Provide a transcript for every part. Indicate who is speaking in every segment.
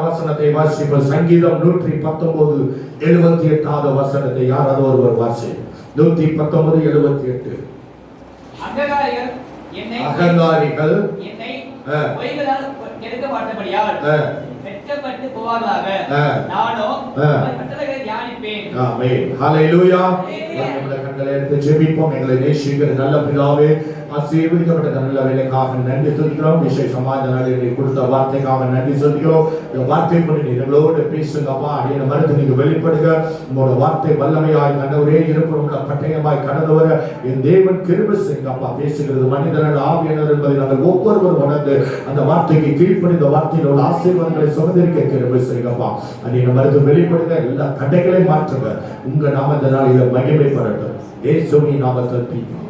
Speaker 1: வசனத்தை வாசிப்போம். சங்கீதம் 119:78 வசனத்தை யாராவது ஒருவர் வாசி. 119:78.
Speaker 2: அகங்காரிகள் என்னை பொய்களால் கெடுக்கப்பட்டபடியால் வெட்கப்பட்டு போவார்களாக. நானோ கட்டளைகளை தியானிப்பேன்.
Speaker 1: ஆமென். ஹல்லேலூயா. நம்முடைய கண்களை எடுத்து ஜெபிப்போம். எங்களை நேசிக்கிற நல்ல பிதாவே, ஆசீர்வதிக்கப்பட்ட நல்ல வேலைக்காக நன்றி சொல்கிறோம். விசேஷமா இந்த நாளில் கொடுத்த வார்த்தைக்காக நன்றி சொல்கிறோம். இந்த வார்த்தை கொண்டு நீ எங்களோடு பேசுங்கப்பா. அடிய மருந்து நீங்க வெளிப்படுங்க. உங்களோட வார்த்தை வல்லமையாய் கண்டவரே இருப்புற பட்டயமாய் கடந்தவர என் தேவன் கிருபை செய்யுங்கப்பா. பேசுகிறது மனிதனோட ஆவியானவர் என்பதை நாங்கள் ஒவ்வொருவரும் உணர்ந்து அந்த வார்த்தைக்கு கீழ்ப்படிந்த வார்த்தையிலோட ஆசீர்வாதங்களை சுமந்திருக்க கிருபை செய்யுங்கப்பா. அடிய மருந்து வெளிப்படுங்க. எல்லா தடைகளையும் மாற்றுங்க. உங்க நாம இந்த நாளில் மகிமைப்படட்டும். இயேசுவின் நாமத்தில் பிதாவே.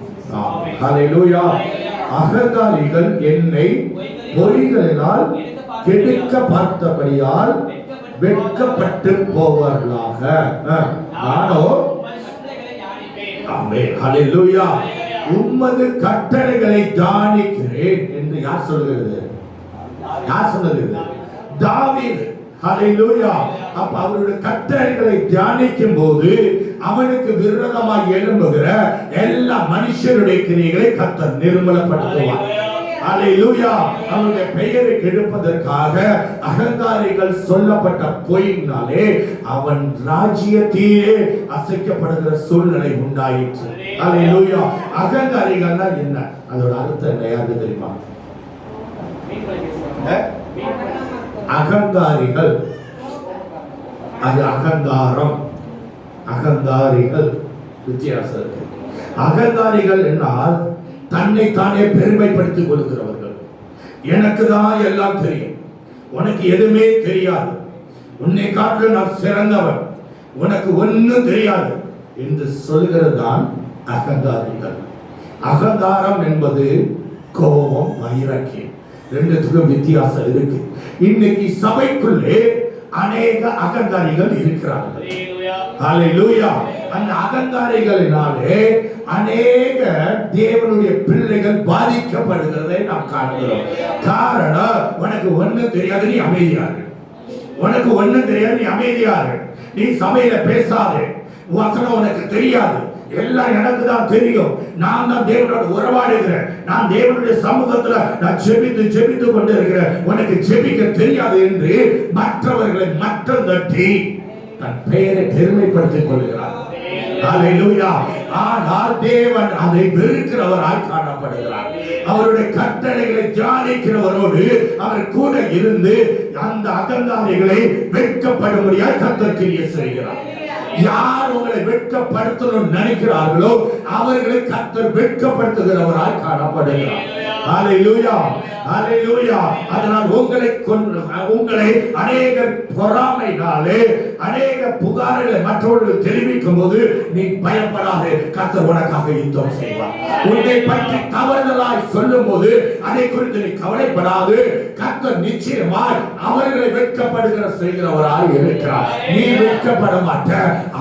Speaker 1: ஹல்லேலூயா. அகங்காரிகள் என்னை பொய்களினால் கெடுக்க பார்த்தபடியால் வெட்கப்பட்டு போவார்களாக. நானோ ஆமென். ஹல்லேலூயா. உம்மது கட்டளைகளை தியானிக்கிறேன் என்று யார் சொல்கிறது? யார் சொன்னது? தாவீது. ஹல்லேலூயா. அப்ப அவருடைய கட்டளைகளை தியானிக்கும் போது அவனுக்கு விரோதமாக எழும்புகிற எல்லா மனுஷருடைய கிரியைகளை கர்த்தர் நிர்மூலப்படுத்துவார். ஹல்லேலூயா. அவருடைய பெயரை கெடுப்பதற்காக அகங்காரிகள் சொல்லப்பட்ட பொய்யினாலே அவன் ராஜ்யத்தையே அசைக்கப்படுகிற சூழ்நிலை உண்டாயிற்று. ஹல்லேலூயா. அகங்காரிகள்னா என்ன? அதோட அர்த்தம் என்ன? யாருக்கு தெரியுமா? அகங்காரிகள் அது அகங்காரம். அகங்காரிகள் வித்தியாசம் இருக்கு. அகங்காரிகள் என்றால் தன்னை தானே பெருமைப்படுத்திக் கொள்கிறவர்கள். எனக்கு தான் எல்லாம் தெரியும், உனக்கு எதுவுமே தெரியாது, உன்னை காட்டிலும் நான் சிறந்தவன், உனக்கு ஒன்னும் தெரியாது என்று சொல்கிறது தான் அகங்காரிகள். அகங்காரம் என்பது கோபம், வைராக்கியம். ரெண்டுத்துக்கும் வித்தியாசம் இருக்கு. இன்னைக்கு சபைக்குள்ளே அநேக அகங்காரிகள் இருக்கிறார்கள். ஹல்லேலூயா. அந்த அகங்காரிகளினாலே அநேக தேவனுடைய பிள்ளைகள் பாதிக்கப்படுகிறதை நாம் காண்கிறோம். காரணம், உனக்கு ஒண்ணும் தெரியாது, நீ அமைதியாரு. உனக்கு ஒண்ணும் தெரியாது, நீ அமைதியாரு. நீ சபையில பேசாதே. வசனம் உனக்கு தெரியாது, எல்லாம் எனக்கு தான் தெரியும். நான் தான் தேவனோட உறவாடுகிறேன், நான் தேவனுடைய சமூகத்துல நான் ஜெபித்து கொண்டு இருக்கிறேன், உனக்கு ஜெபிக்க தெரியாது என்று மற்றவர்களை மட்டம் தட்டி தன் பெயரை பெருமைப்படுத்திக் கொள்கிறார். ஹல்லேலூயா. ஆனால் தேவன் அதை வெறுக்கிறவராய் காணப்படுகிறார். அவருடைய கட்டளைகளை தியானிக்கிறவரோடு அவர் கூட இருந்து அந்த அகங்காரிகளை வெட்கப்படும்படியாய் கர்த்தர் கிரியை செய்கிறார். யார் உங்களை வெட்கப்படுத்தணும்னு நினைக்கிறார்களோ அவர்களை கர்த்தர் வெட்கப்படுத்துகிறவராய் காணப்படுகிறார். ஹல்லேலூயா. ஹல்லேலூயா. அதனால் உங்களை அநேக பொறாமைனாலே அநேக புகார்களை மற்றவர்கள் தெரிவிக்கும் போது நீ பயப்படாதே, கர்த்தர் உனக்காக யுத்தம் செய்வார். உன்னை பற்றி தவறுதலாய் சொல்லும் போது அதை குறித்து நீ கவலைப்படாது, கர்த்தர் நிச்சயமாய் அவர்களை வெட்கப்படுகிற செய்கிறவராய் இருக்கிறார். நீ வெட்கப்பட மாட்ட,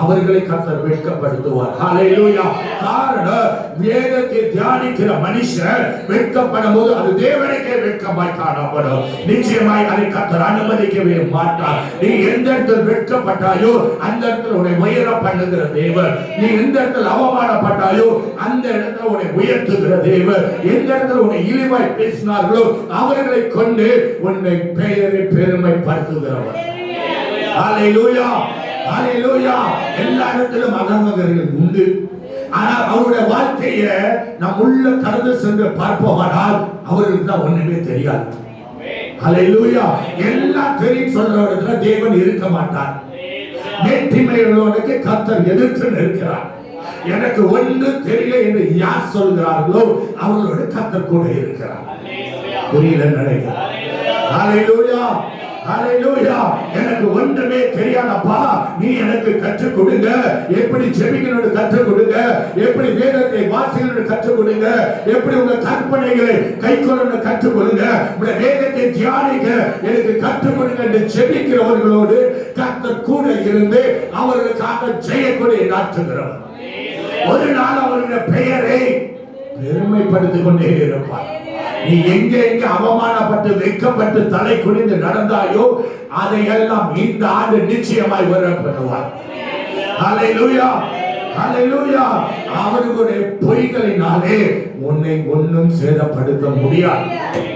Speaker 1: அவர்களை கர்த்தர் வெட்கப்படுத்துவார். ஹல்லேலூயா. காரணம், வேதத்தை தியானிக்கிற மனுஷர் வெட்கப்படும் போது அது தேவனுக்கே வெட்கமாய் காணப்படும். நிச்சயமாய் அதை கர்த்தர் அனுமதிக்கவே மாட்டார். நீ எந்த இடத்துல வெட்கப்பட்டாயோ அந்த இடத்துல உன்னை உயர பண்ணுகிற தேவன். நீ எந்த இடத்துல அவமானப்பட்டாயோ அந்த இடத்துல உன்னை உயர்த்துகிற தேவன். எந்த இடத்துல உன்னை இழிவாய் பேசினார்களோ அவர்களை கொண்டு உன்னை பெயரை பெருமைப்படுத்துகிறவர். ஹல்லேலூயா. ஹல்லேலூயா. எல்லா இடத்திலும் அகங்காரிகள் உண்டு. ஆனால் அவருடைய வாழ்க்கையை நாம் உள்ள கடந்து சென்று பார்ப்போமானால் அவர்களுக்கு தான் ஒண்ணுமே தெரியாது. ஹல்லேலூயா. எல்லாம் தெரியும் சொல்றவர்களுக்கு தேவன் இருக்க மாட்டார். மேட்டிமையுள்ளவனுக்கு கர்த்தர் எதிர்த்து நிற்கிறார். எனக்கு ஒன்று தெரியல என்று யார் சொல்கிறார்களோ அவர்களோடு கர்த்தர் கூட இருக்கிறார். புரியல நினைக்கிறேன். ஹல்லேலூயா. ஹல்லேலூயா. எனக்கு ஒன்றுமே தெரியாதப்பா, நீ எனக்கு கற்றுக் கொடுங்க, எப்படி ஜெபிக்கணும்னு கற்றுக் கொடுங்க, எப்படி வேதத்தை வாசிக்கணும்னு கற்றுக் கொடுங்க, எப்படி உங்க கற்பனைகளை கைக்கொள்ளணும்னு கற்றுக் கொடுங்க, உங்க வேதத்தை தியானிக்க எனக்கு கற்றுக் கொடுங்க என்று ஜெபிக்கிறவர்களோடு கர்த்தர் கூட இருந்து அவர்களுக்காக ஜெயக்கொடி நாட்டுகிறவர். ஒரு நாள் அவருடைய பெயரை பெருமைப்படுத்திக் கொண்டே இருப்பார். நீ எங்கே அவமானப்பட்டு வெட்கப்பட்டு தலை குனிந்து நடந்தாயோ அதையெல்லாம் இந்த ஆண்டு நிச்சயமாய் வர பண்ணுவார். ஹல்லேலூயா, ஹல்லேலூயா. அவர்களுடைய பொய்களினாலே உன்னை ஒன்றும் சேதப்படுத்த முடியாது.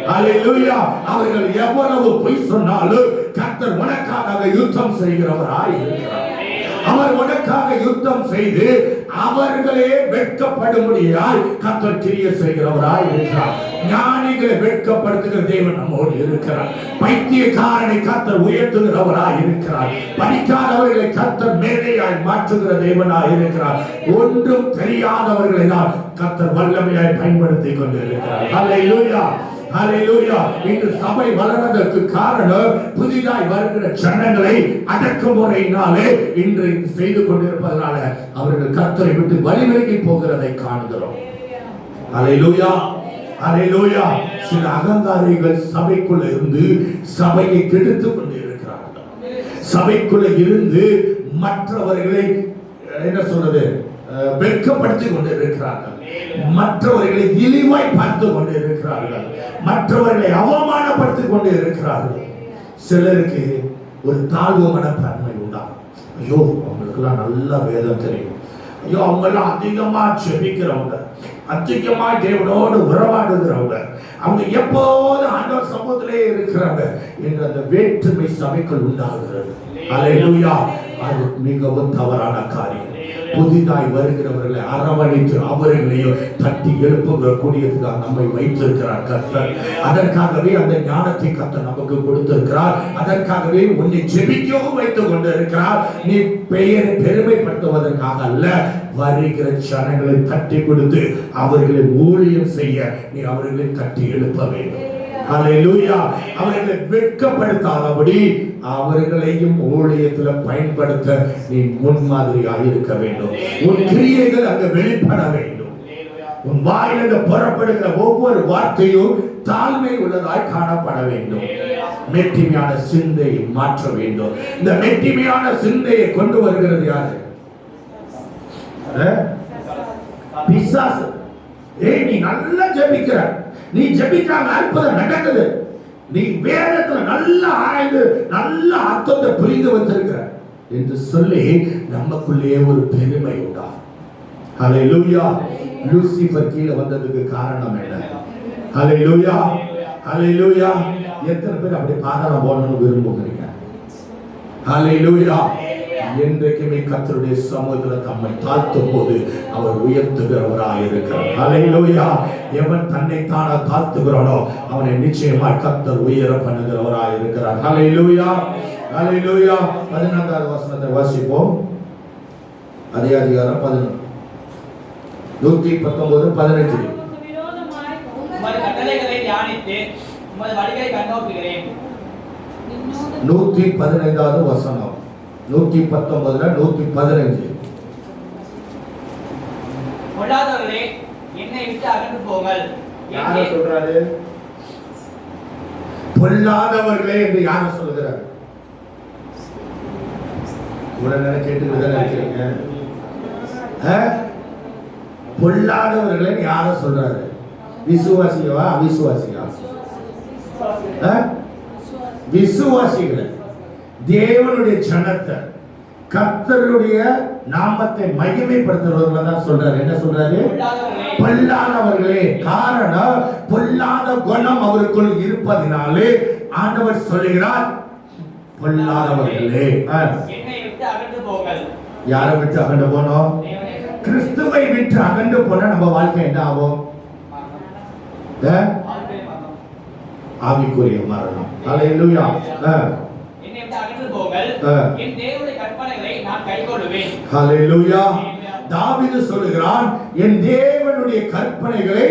Speaker 1: ஹல்லேலூயா. அவர்கள் எவ்வளவு பொய் சொன்னாலும் கர்த்தர் உனக்காக யுத்தம் செய்கிறவராய் இருக்கிறார். அவர் உனக்காக யுத்தம் செய்து அவர்களே வெட்கப்படும்படியாய் கர்த்தர் கிரியை செய்கிறவராய் இருக்கிறார். ஞானிகளை வெட்கப்படுத்துகிற தேவன் நம்மோடு இருக்கிறார். பைத்தியக்காரனை கர்த்தர் உயர்த்துகிறவராய் இருக்கிறார். படிக்காதவர்களை கர்த்தர் மேதையாய் மாற்றுகிற தேவனாய் இருக்கிறார். ஒன்றும் தெரியாதவர்களை தான் கர்த்தர் வல்லமையாய் பயன்படுத்திக் கொண்டிருக்கிறார். ஹல்லேலூயா, ஹல்லேலூயா. இன்று சபை வளர்வதற்கு காரணம் புதிதாய் வருகிற ஜனங்களை அடக்குமுறையினாலே இன்று செய்து கொண்டிருப்பதனால அவர்கள் கர்த்தரை விட்டு வழிவிலகி போகிறதை காண்கிறோம். ஹல்லேலூயா, ஹல்லேலூயா. சில அகங்காரிகள் சபைக்குள்ள இருந்து சபையை கெடுத்துக் கொண்டிருக்கிறார்கள். சபைக்குள்ள இருந்து மற்றவர்களை என்ன சொல்றது வெட்கப்படுத்தி கொண்டிருக்கிறார்கள். மற்றவர்களை இழிவாய் பார்த்து கொண்டு இருக்கிறார்கள். மற்றவர்களை அவமானப்படுத்தி கொண்டு இருக்கிறார்கள். சிலருக்கு ஒரு தாழ்வு மனப்பான்மை உண்டா. ஐயோ அவங்களுக்கெல்லாம் நல்ல வேதம் தெரியும். ஐயோ அவங்கெல்லாம் அதிகமா ஜெபிக்கிறவங்க, அதிகமா தேவனோடு உறவாடுகிறவங்க, அவங்க எப்போது ஆண்டவர் சமூகத்திலே இருக்கிறாங்க என்ற அந்த வேற்றுமை சபைக்குள் உண்டாகிறது. ஹல்லேலூயா. அது மிகவும் தவறான காரியம். புதிதாய் வருகிறவர்களை அரவணைத்து அவர்களையும் தட்டி எழுப்புகிறக்கூடியதுதான் நம்மை வைத்திருக்கிறார் கர்த்தர். அதற்காகவே அந்த ஞானத்தை கர்த்தர் நமக்கு கொடுத்திருக்கிறார். அதற்காகவே உன்னை ஜெபிக்கவும் வைத்துக் கொண்டிருக்கிறார். நீ பெயரை பெருமைப்படுத்துவதற்காக அல்ல, வருகிற ஜனங்களை தட்டி கொடுத்து அவர்களை ஊழியம் செய்ய நீ அவர்களை தட்டி எழுப்ப வேண்டும். ஹல்லேலூயா. அவர்களை வெட்கப்படுத்தாதபடி அவர்களையும் ஊழியத்தில் பயன்படுத்த நீ முன்மாதிரியாக இருக்க வேண்டும். உன் கிரியைகள் அங்கு வெளிப்பட வேண்டும். உன் வாயிலிருந்து புறப்படுகிற ஒவ்வொரு வார்த்தையும் தாழ்மை உள்ளதாய் காணப்பட வேண்டும். மெட்டிமையான சிந்தையை மாற்ற வேண்டும். இந்த மெட்டிமையான சிந்தையை கொண்டு வருகிறது யாரு? பிசாசு. நீ நல்லா ஜெபிக்கிற, நீ ஜெபிக்காம அற்புதம் நடக்குது, நீ வேதத்துல நல்லா ஆய்ந்து நல்ல அர்த்தத்தை புரிந்து வச்சிருக்கிற என்று சொல்லி நமக்குள்ளே ஒரு பெருமை உண்டா. ஹல்லேலூயா. லூசிபர் கீழே வந்ததுக்கு காரணம் என்ன? ஹல்லேலூயா, ஹல்லேலூயா. எத்தனை பேர் அப்படி பாதாளம் போகணும்னு விரும்புகிறீங்க? ஹல்லேலூயா. என்றைக்குமே கர்த்தருடைய சமூகத்தில் தம்மை தாழ்த்தும் போது அவர் உயர்த்துகிறவராய் இருக்கிறார். ஹல்லேலூயா. எவன் தன்னை தானா தாழ்த்துகிறானோ அவனை நிச்சயமாய் கர்த்தர் உயர பண்ணுகிறவராய் இருக்கிறார். ஹல்லேலூயா, ஹல்லேலூயா. 14வது வசனத்தை வாசிப்போம். அதே அதிகாரம் 119:15.
Speaker 2: உமது கட்டளைகளை தியானித்து உமது வழிகளை கண்ணோக்குகிறேன்.
Speaker 1: 115வது வசனம். 119 115.
Speaker 2: பொல்லாதவர்களே என்னை விட்டு அகன்று போங்கள்.
Speaker 1: யார சொல்றாரு? பொல்லாதவர்களே என்று யார சொல்கிறார்? உடனே கேட்டுக்கிட்டு தான் இருக்கிறீங்க. பொல்லாதவர்களே யார சொல்றாரு? விசுவாசியா அவிசுவாசியா? விசுவாசிகள். தேவனுடைய ஜனத்தை கர்த்தருடைய நாமத்தை மகிமைப்படுத்துறவர்கள் தான் சொல்றாரு. என்ன சொல்றாரு? பொல்லாதவர்களே. காரணம் பொல்லாத குணம் அவருக்குள் இருப்பதினாலே ஆண்டவர் சொல்லுகிறார் பொல்லாதவர்களே.
Speaker 2: என்னை விட்டு அகன்று போங்கள்.
Speaker 1: யாரை விட்டு அகன்று போனோம்? கிறிஸ்துவை விட்டு அகன்று போனா நம்ம வாழ்க்கை என்ன ஆகும்? ஆவிக்குரிய மரணம். ஹல்லேலூயா.
Speaker 2: என்னை விட்டு அகன்று போங்கள். என் தேவனுடைய கற்பனைகளை நான் கைக்கொள்வேன்.
Speaker 1: ஹல்லேலூயா. தாவீது சொல்கிறான் என் தேவனுடைய கற்பனைகளை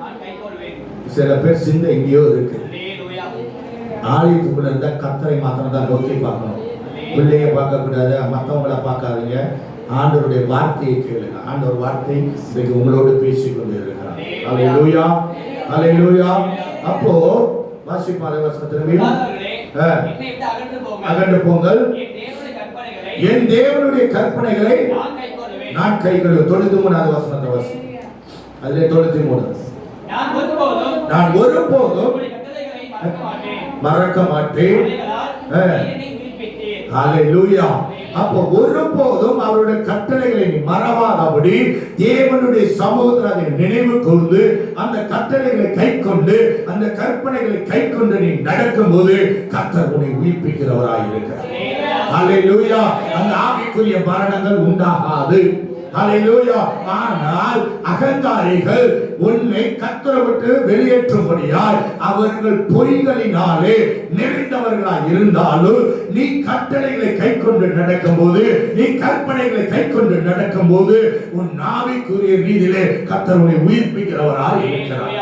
Speaker 2: நான் கைக்கொள்வேன்.
Speaker 1: சில பேர் சிந்தை எங்கேயோ இருக்கு.
Speaker 2: ஹல்லேலூயா.
Speaker 1: ஆலயத்துக்குள்ள இருந்தா கர்த்தரை மாத்திரம் தான் நோக்கி பார்க்கணும். பிள்ளைய பார்க்க கூடாது, மற்றவங்களை பார்க்காதீங்க. ஆண்டவருடைய வார்த்தையை கேளுங்க. ஆண்டவர் வார்த்தை இன்னைக்கு உங்களோடு பேசிக் கொண்டு இருக்கிறார். ஹல்லேலூயா, ஹல்லேலூயா. அப்போ வாசிப்பாத வசனத்திலே அகன்று போங்கள். என் தேவனுடைய கற்பனைகளை நான் கைக்கொள்வேன். 93வது வசனத்தை வாசி. அதிலே 93. நான் ஒருபோதும் மறக்க மாட்டேன். ஹல்லேலூயா. அப்போ ஒருபோதும் அவருடைய கட்டளைகளை நீ மறவாதபடி தேவனுடைய சமூகத்தில் அதை நினைவு கூர்ந்து அந்த கட்டளைகளை கைக்கொண்டு அந்த கற்பனைகளை கைக்கொண்டு நீ நடக்கும்போது கர்த்தர் உன்னை உயிர்ப்பிக்கிறவராய் இருக்கிறார். ஹல்லேலூயா. அந்த ஆவிக்குரிய மரணங்கள் உண்டாகாது. ஹல்லேலூயா. ஆனால் அகங்காரிகள் உன்னை கர்த்தரை விட்டு வெளியேற்றும்படியால் அவர்கள் பொய்களினாலே நிறைந்தவர்களாய் இருந்தாலும் நீ கட்டளைகளை கைக்கொண்டு நடக்கும்போது நீ கற்பனைகளை கைக்கொண்டு நடக்கும்போது உன் ஆவிக்குரிய ரீதியிலே கர்த்தர் உன்னை உயிர்ப்பிக்கிறவராய் இருக்கிறார்.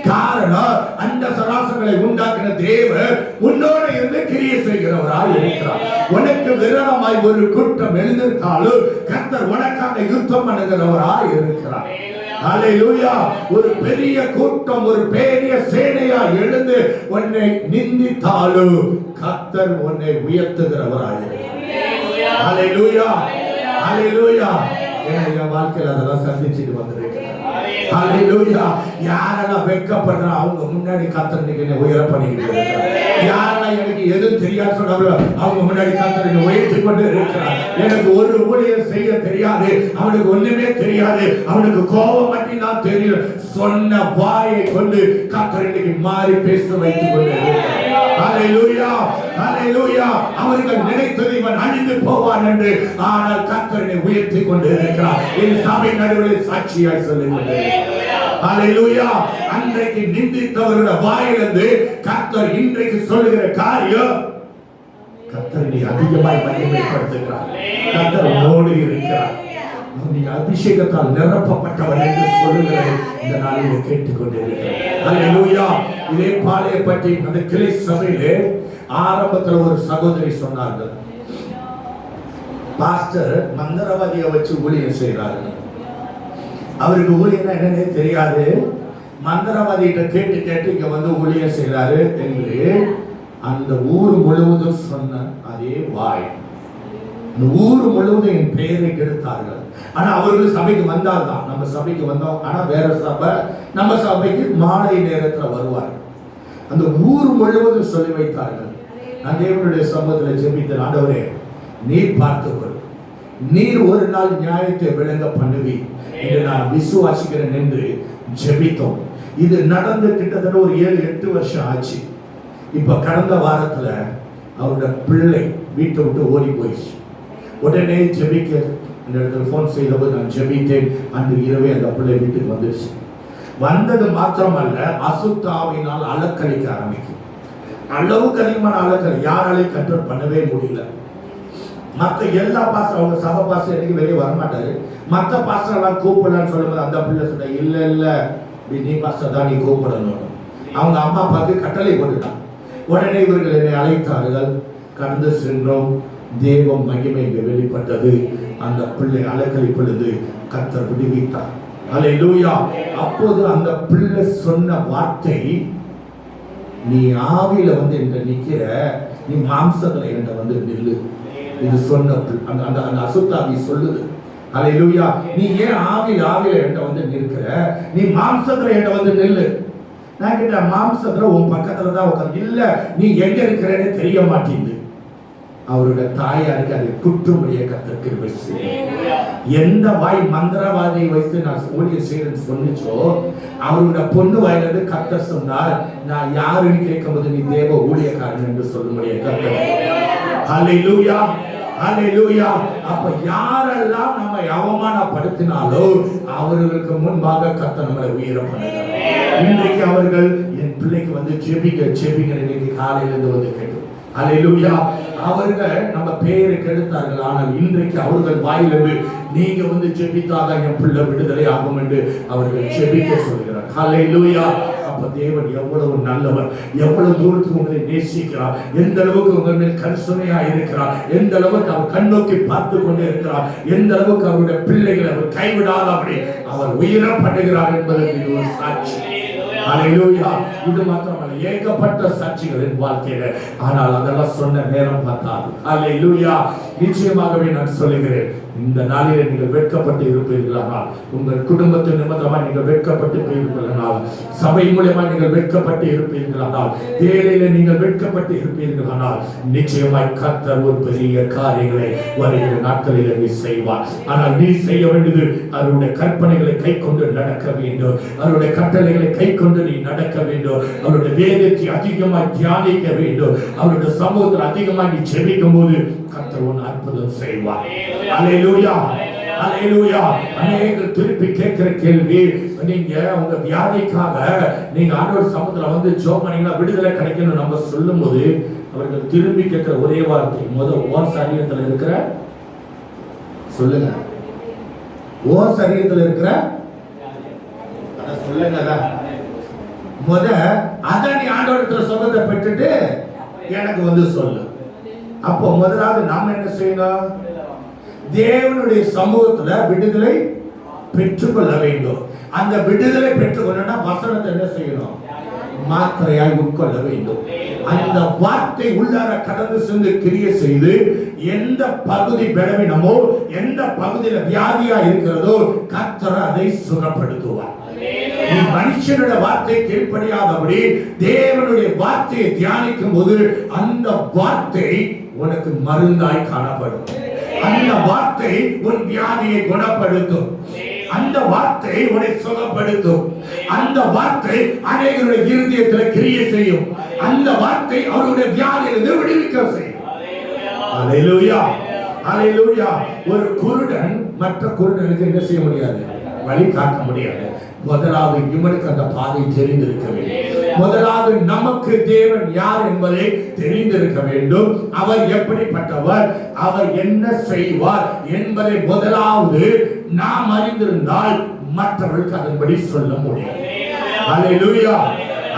Speaker 1: காரணம் அந்த சராசங்களை உண்டாக்கின தேவன் உன்னோடு இருந்து கிரியை செய்கிறவராய் இருக்கிறார். உனக்கு விரோதமாய் ஒரு கூட்டம் எழுந்திருந்தாலும் கர்த்தர் உனக்காக யுத்தம் பண்ணுகிறவராய் இருக்கிறார். ஹல்லேலூயா. ஒரு பெரிய கூட்டம் ஒரு பெரிய சேனையா எழுந்து உன்னை நிந்தித்தாலும் கர்த்தர் உன்னை உயர்த்துகிறவராய் இருக்கிறார். ஹல்லேலூயா. ஹல்லேலூயா. என் வாழ்க்கையில் அதெல்லாம் சந்திச்சுட்டு வந்திருக்கிறேன். ஹல்லேலூயா. யாரெல்லாம் வெட்கப்படுறா அவங்க முன்னாடி கர்த்தர் என்னை உயர பண்ணிக்கிட்டு இருக்கிறார். யாரெல்லாம் எனக்கு எதுவும் தெரியாது சொன்னாங்களோ அவங்க முன்னாடி கர்த்தர் என்னை உயர்த்தி கொண்டு இருக்கிறார். எனக்கு ஒரு ஊழியம் செய்ய தெரியாது, அவனுக்கு ஒண்ணுமே தெரியாது, அவனுக்கு கோபம் மட்டும் தான் தெரியும். சொன்ன வாயை கொண்டு கர்த்தர் இன்னைக்கு மாறி பேச வைத்துக் கொண்டு இருக்கிறார். ஹல்லேலூயா. ஹல்லேலூயா. அவர்கள் நினைத்தது இவன் அழிந்து போவான் என்று, ஆனால் கர்த்தரை உயர்த்தி கொண்டு இருக்கிறார். என் சபை நடுவில் சாட்சியாய் சொல்லுங்கள். ஹல்லேலூயா. அன்றைக்கு நிந்தித்தவருடைய வாயிலிருந்து கர்த்தர் இன்றைக்கு சொல்லுகிற காரியம் கர்த்தர் நீ அதிகமாய் மகிமைப்படுத்துகிறார். கர்த்தர் உன்னோடு இருக்கிறார். நீ அபிஷேகத்தால் நிரப்பப்பட்டவர் என்று சொல்லுகிற இந்த நாளில் கேட்டுக்கொண்டு இருக்கிறார். ஹல்லேலூயா. இதே பாளைய பற்றி அந்த கிளை சபையிலே ஆரம்பத்தில் ஒரு சகோதரி சொன்னார்கள், பாஸ்டர் மந்திரவாதியை வச்சு ஊழியம் செய்கிறார்கள். அவருக்கு ஊழியம் என்னன்னே தெரியாது, மந்திரவாதிகிட்ட கேட்டு கேட்டு இங்க வந்து ஊழியம் செய்கிறாரு என்று அந்த ஊர் முழுவதும் சொன்ன அதே வாய். இந்த ஊர் முழுவதும் என் பெயரை கெடுத்தார்கள். ஆனா அவர்கள் சபைக்கு வந்தால்தான், நம்ம சபைக்கு வந்தோம், ஆனா வேற சபை, நம்ம சபைக்கு மாலை நேரத்தில் வருவார்கள். அந்த ஊர் முழுவதும் சொல்லி வைத்தார்கள். நான் தேவனுடைய சமூகத்தில் ஜெபித்த ஆண்டவரே நீர் பார்த்துக்கொள், நீர் ஒரு நாள் நியாயத்தை விளங்க பண்ணுவி என்று நான் விசுவாசிக்கிறேன் என்று ஜெபித்தோம். இது நடந்து கிட்டத்தட்ட ஒரு 7-8 வருஷம் ஆச்சு. இப்ப கடந்த வாரத்துல அவருடைய பிள்ளை வீட்டை விட்டு ஓடி போயிடுச்சு. உடனே ஜெபிக்க இந்த இடத்துல போன் செய்தபோது நான் ஜெபித்தேன். அன்று இரவே அந்த பிள்ளை வீட்டுக்கு வந்துடுச்சு. வந்தது மாத்திரமல்ல, அசுத்தாவினால் அலக்கழிக்க ஆரம்பிக்கும். அளவுக்கு அதிகமான அலக்கழி, யாராலையும் கண்ட்ரோல் பண்ணவே முடியல. மற்ற எல்லா பாஸ்டர், அவங்க சபை பாஸ்டர் எனக்கு வெளியே வரமாட்டாரு, மற்ற பாஸ்டர் எல்லாம் கூப்பிடலான்னு சொல்லும்போது அந்த பிள்ளை சொன்ன இல்ல இல்ல நீ பாஸ்டர் தான் நீ கூப்பிடணும். அவங்க அம்மா அப்பாவுக்கு கட்டளை போட்டுட்டான். உடனே இவர்கள் என்னை அழைத்தார்கள், கடந்து சென்றோம். தேவ மகிமை இங்கே வெளிப்பட்டது. அந்த பிள்ளை அலக்கழிப்பிலிருந்து கர்த்தர் விடுவித்தார். ஹல்லேலூயா. அப்போது அந்த பிள்ளை சொன்ன வார்த்தை, நீ ஆவியில வந்து என்ற நிக்கிற, நீ மாம்சத்துல என்ற வந்து நில்லு. இது சொன்ன அந்த அந்த அசுத்தாவி சொல்லுது. ஹல்லேலூயா. நீ ஏன் ஆவியில என்ற வந்து நிற்கிற, நீ மாம்சத்துல என்ற வந்து நில்லு. நான் கிட்ட மாம்சத்துல உன் பக்கத்துல தான் உட்காந்து, இல்ல நீ எங்க இருக்கிறேன்னு தெரிய மாட்டேங்குது. அவருடைய தாயாருக்கு அதை குற்றும்படிய கர்த்தர் கிருபை செய்தார். எந்த வாய் மந்திரவாதியை வைத்து நான் ஊழியம் செய்யறேன்னு சொன்னிச்சோ, அவருடைய பொண்ணு வாயிலிருந்து கர்த்தர் சொன்னார், நான் யாருன்னு கேட்கும்போது நீ தேவ ஊழியக்காரன் என்று சொல்லும்படிய கர்த்தர். ஹல்லேலூயா. ஹல்லேலூயா. அப்ப யாரெல்லாம் நம்மை அவமானப்படுத்தினாலோ அவர்களுக்கு முன்பாக கர்த்தர் நம்மளை உயர பண்ணுகிறார். இன்றைக்கு அவர்கள் என் பிள்ளைக்கு வந்து ஜெபிங்க இன்னைக்கு காலையிலிருந்து வந்து கேட்டு, ஹல்லேலூயா. அவர்கள் நம்ம பெயரை கெடுத்தார்கள், ஆனால் இன்றைக்கு அவர்கள் வாயிலிருந்து நீங்க வந்து ஜெபித்தாதான் என் பிள்ளை விடுதலை ஆகும் என்று அவர்கள் ஜெபிக்க சொல்கிறார். ஹல்லேலூயா. அப்ப தேவன் எவ்வளவு நல்லவர், எவ்வளவு தூரத்துக்கு உங்களை நேசிக்கிறார், எந்த அளவுக்கு உங்கள் மேல் கரிசனையா இருக்கிறார், எந்த அளவுக்கு அவர் கண்ணோக்கி பார்த்து கொண்டே இருக்கிறார், எந்த அளவுக்கு அவருடைய பிள்ளைகளை அவர் கைவிடாதபடி அவர் உயர பண்ணுகிறார் என்பதற்கு இது ஒரு சாட்சி. ஹல்லேலூயா. இது மாத்திரம் சொல்லுவாங்க ஏகப்பட்ட சாட்சிகளின் வாழ்க்கையில. ஆனால் அதெல்லாம் சொன்ன நேரம் பார்த்தாது. அல்லேலூயா. நிச்சயமாகவே நான் சொல்லுகிறேன், இந்த நாளிலே நீங்கள் வெட்கப்பட்டு இருப்பீர்களானால், உங்கள் குடும்பத்தின் நிமித்தமாக நீங்கள் வெட்கப்பட்டு இருப்பீர்களானால், சபை மூலமா நீங்கள் வெட்கப்பட்டு இருப்பீர்களானால், வேலையில நீங்கள் வெட்கப்பட்டு இருப்பீர்களானால், நிச்சயமாய் கர்த்தர் ஒரு பெரிய காரியங்களை வருகிற நாட்களில் நீ செய்வார். ஆனால் நீ செய்ய வேண்டியது அவருடைய கற்பனைகளை கை கொண்டு நடக்க வேண்டும், அவருடைய கட்டளைகளை கை கொண்டு நீ நடக்க வேண்டும், அவருடைய வேதத்தை அதிகமாக தியானிக்க வேண்டும், அவருடைய சமூகத்தில் அதிகமாக நீ ஜெபிக்கும் போது கர்த்தர் ஒரு அற்புதம் செய்வார். அல்லேலூயா, அல்லேலூயா. அநேகர் திருப்பி கேட்கிற கேள்வி, நீங்க உங்க வியாதிக்காக நீங்க ஆண்டவர் சமூகத்துல வந்து ஜெபம் பண்ணீங்கன்னா விடுதலை கிடைக்கும்னு நம்ம சொல்லும்போது அவர்கள் திரும்பி கேட்கிற ஒரே வார்த்தை, ஓ சரீரத்தில் இருக்கிற சொல்லுங்க, ஓ சரீரத்தில் இருக்கிற சொல்லுங்க, அத நீ ஆண்டவரத்துல சொன்னதை பெற்றுட்டு எனக்கு வந்து சொல்லு. அப்போ முதலாவது நாம என்ன செய்யணும்? தேவனுடைய சமூகத்துல விடுதலை பெற்றுக்கொள்ள வேண்டும். அந்த விடுதலை பெற்றுக்கொள்ளனா வசனத்தை என்ன செய்யணும்? மாத்திரையாய் உட்கொள்ள வேண்டும். அந்த வார்த்தை உள்ளார கடந்து சென்று கிரியை செய்து எந்த பகுதி பலவீனமோ, எந்த பகுதியில வியாதியா இருக்கிறதோ கர்த்தர் அதை சுகப்படுத்துவார். நீ மனுஷனுடைய வார்த்தை கீழ்ப்படியாதபடி தேவனுடைய வார்த்தையை தியானிக்கும் போது அந்த வார்த்தை உனக்கு மருந்தாய் காணப்படும். அந்த வார்த்தை உன் வியாதியை குணப்படுத்தும். அந்த வார்த்தை உன்னை சுகப்படுத்தும். அந்த வார்த்தை அநேகருடைய இருதயத்தில் கிரியை செய்யும். அந்த வார்த்தை அவருடைய வியாதியிலிருந்து விடுவிக்க செய்யும். அல்லேலூயா, அல்லேலூயா. ஒரு குருடன் மற்ற குருடனுக்கு என்ன செய்ய முடியாது? வழி காட்ட முடியாது. முதலாவது இவனுக்கு அந்த பாதை தெரிந்திருக்க வேண்டும். முதலாவது நமக்கு தேவன் யார் என்பதை தெரிந்திருக்க வேண்டும். அவர் எப்படிப்பட்டவர், அவர் என்ன செய்வார் என்பதை முதலாவது நாம் அறிந்திருந்தால் மற்றவர்களுக்கு அதன்படி சொல்ல முடியும். அல்லேலூயா,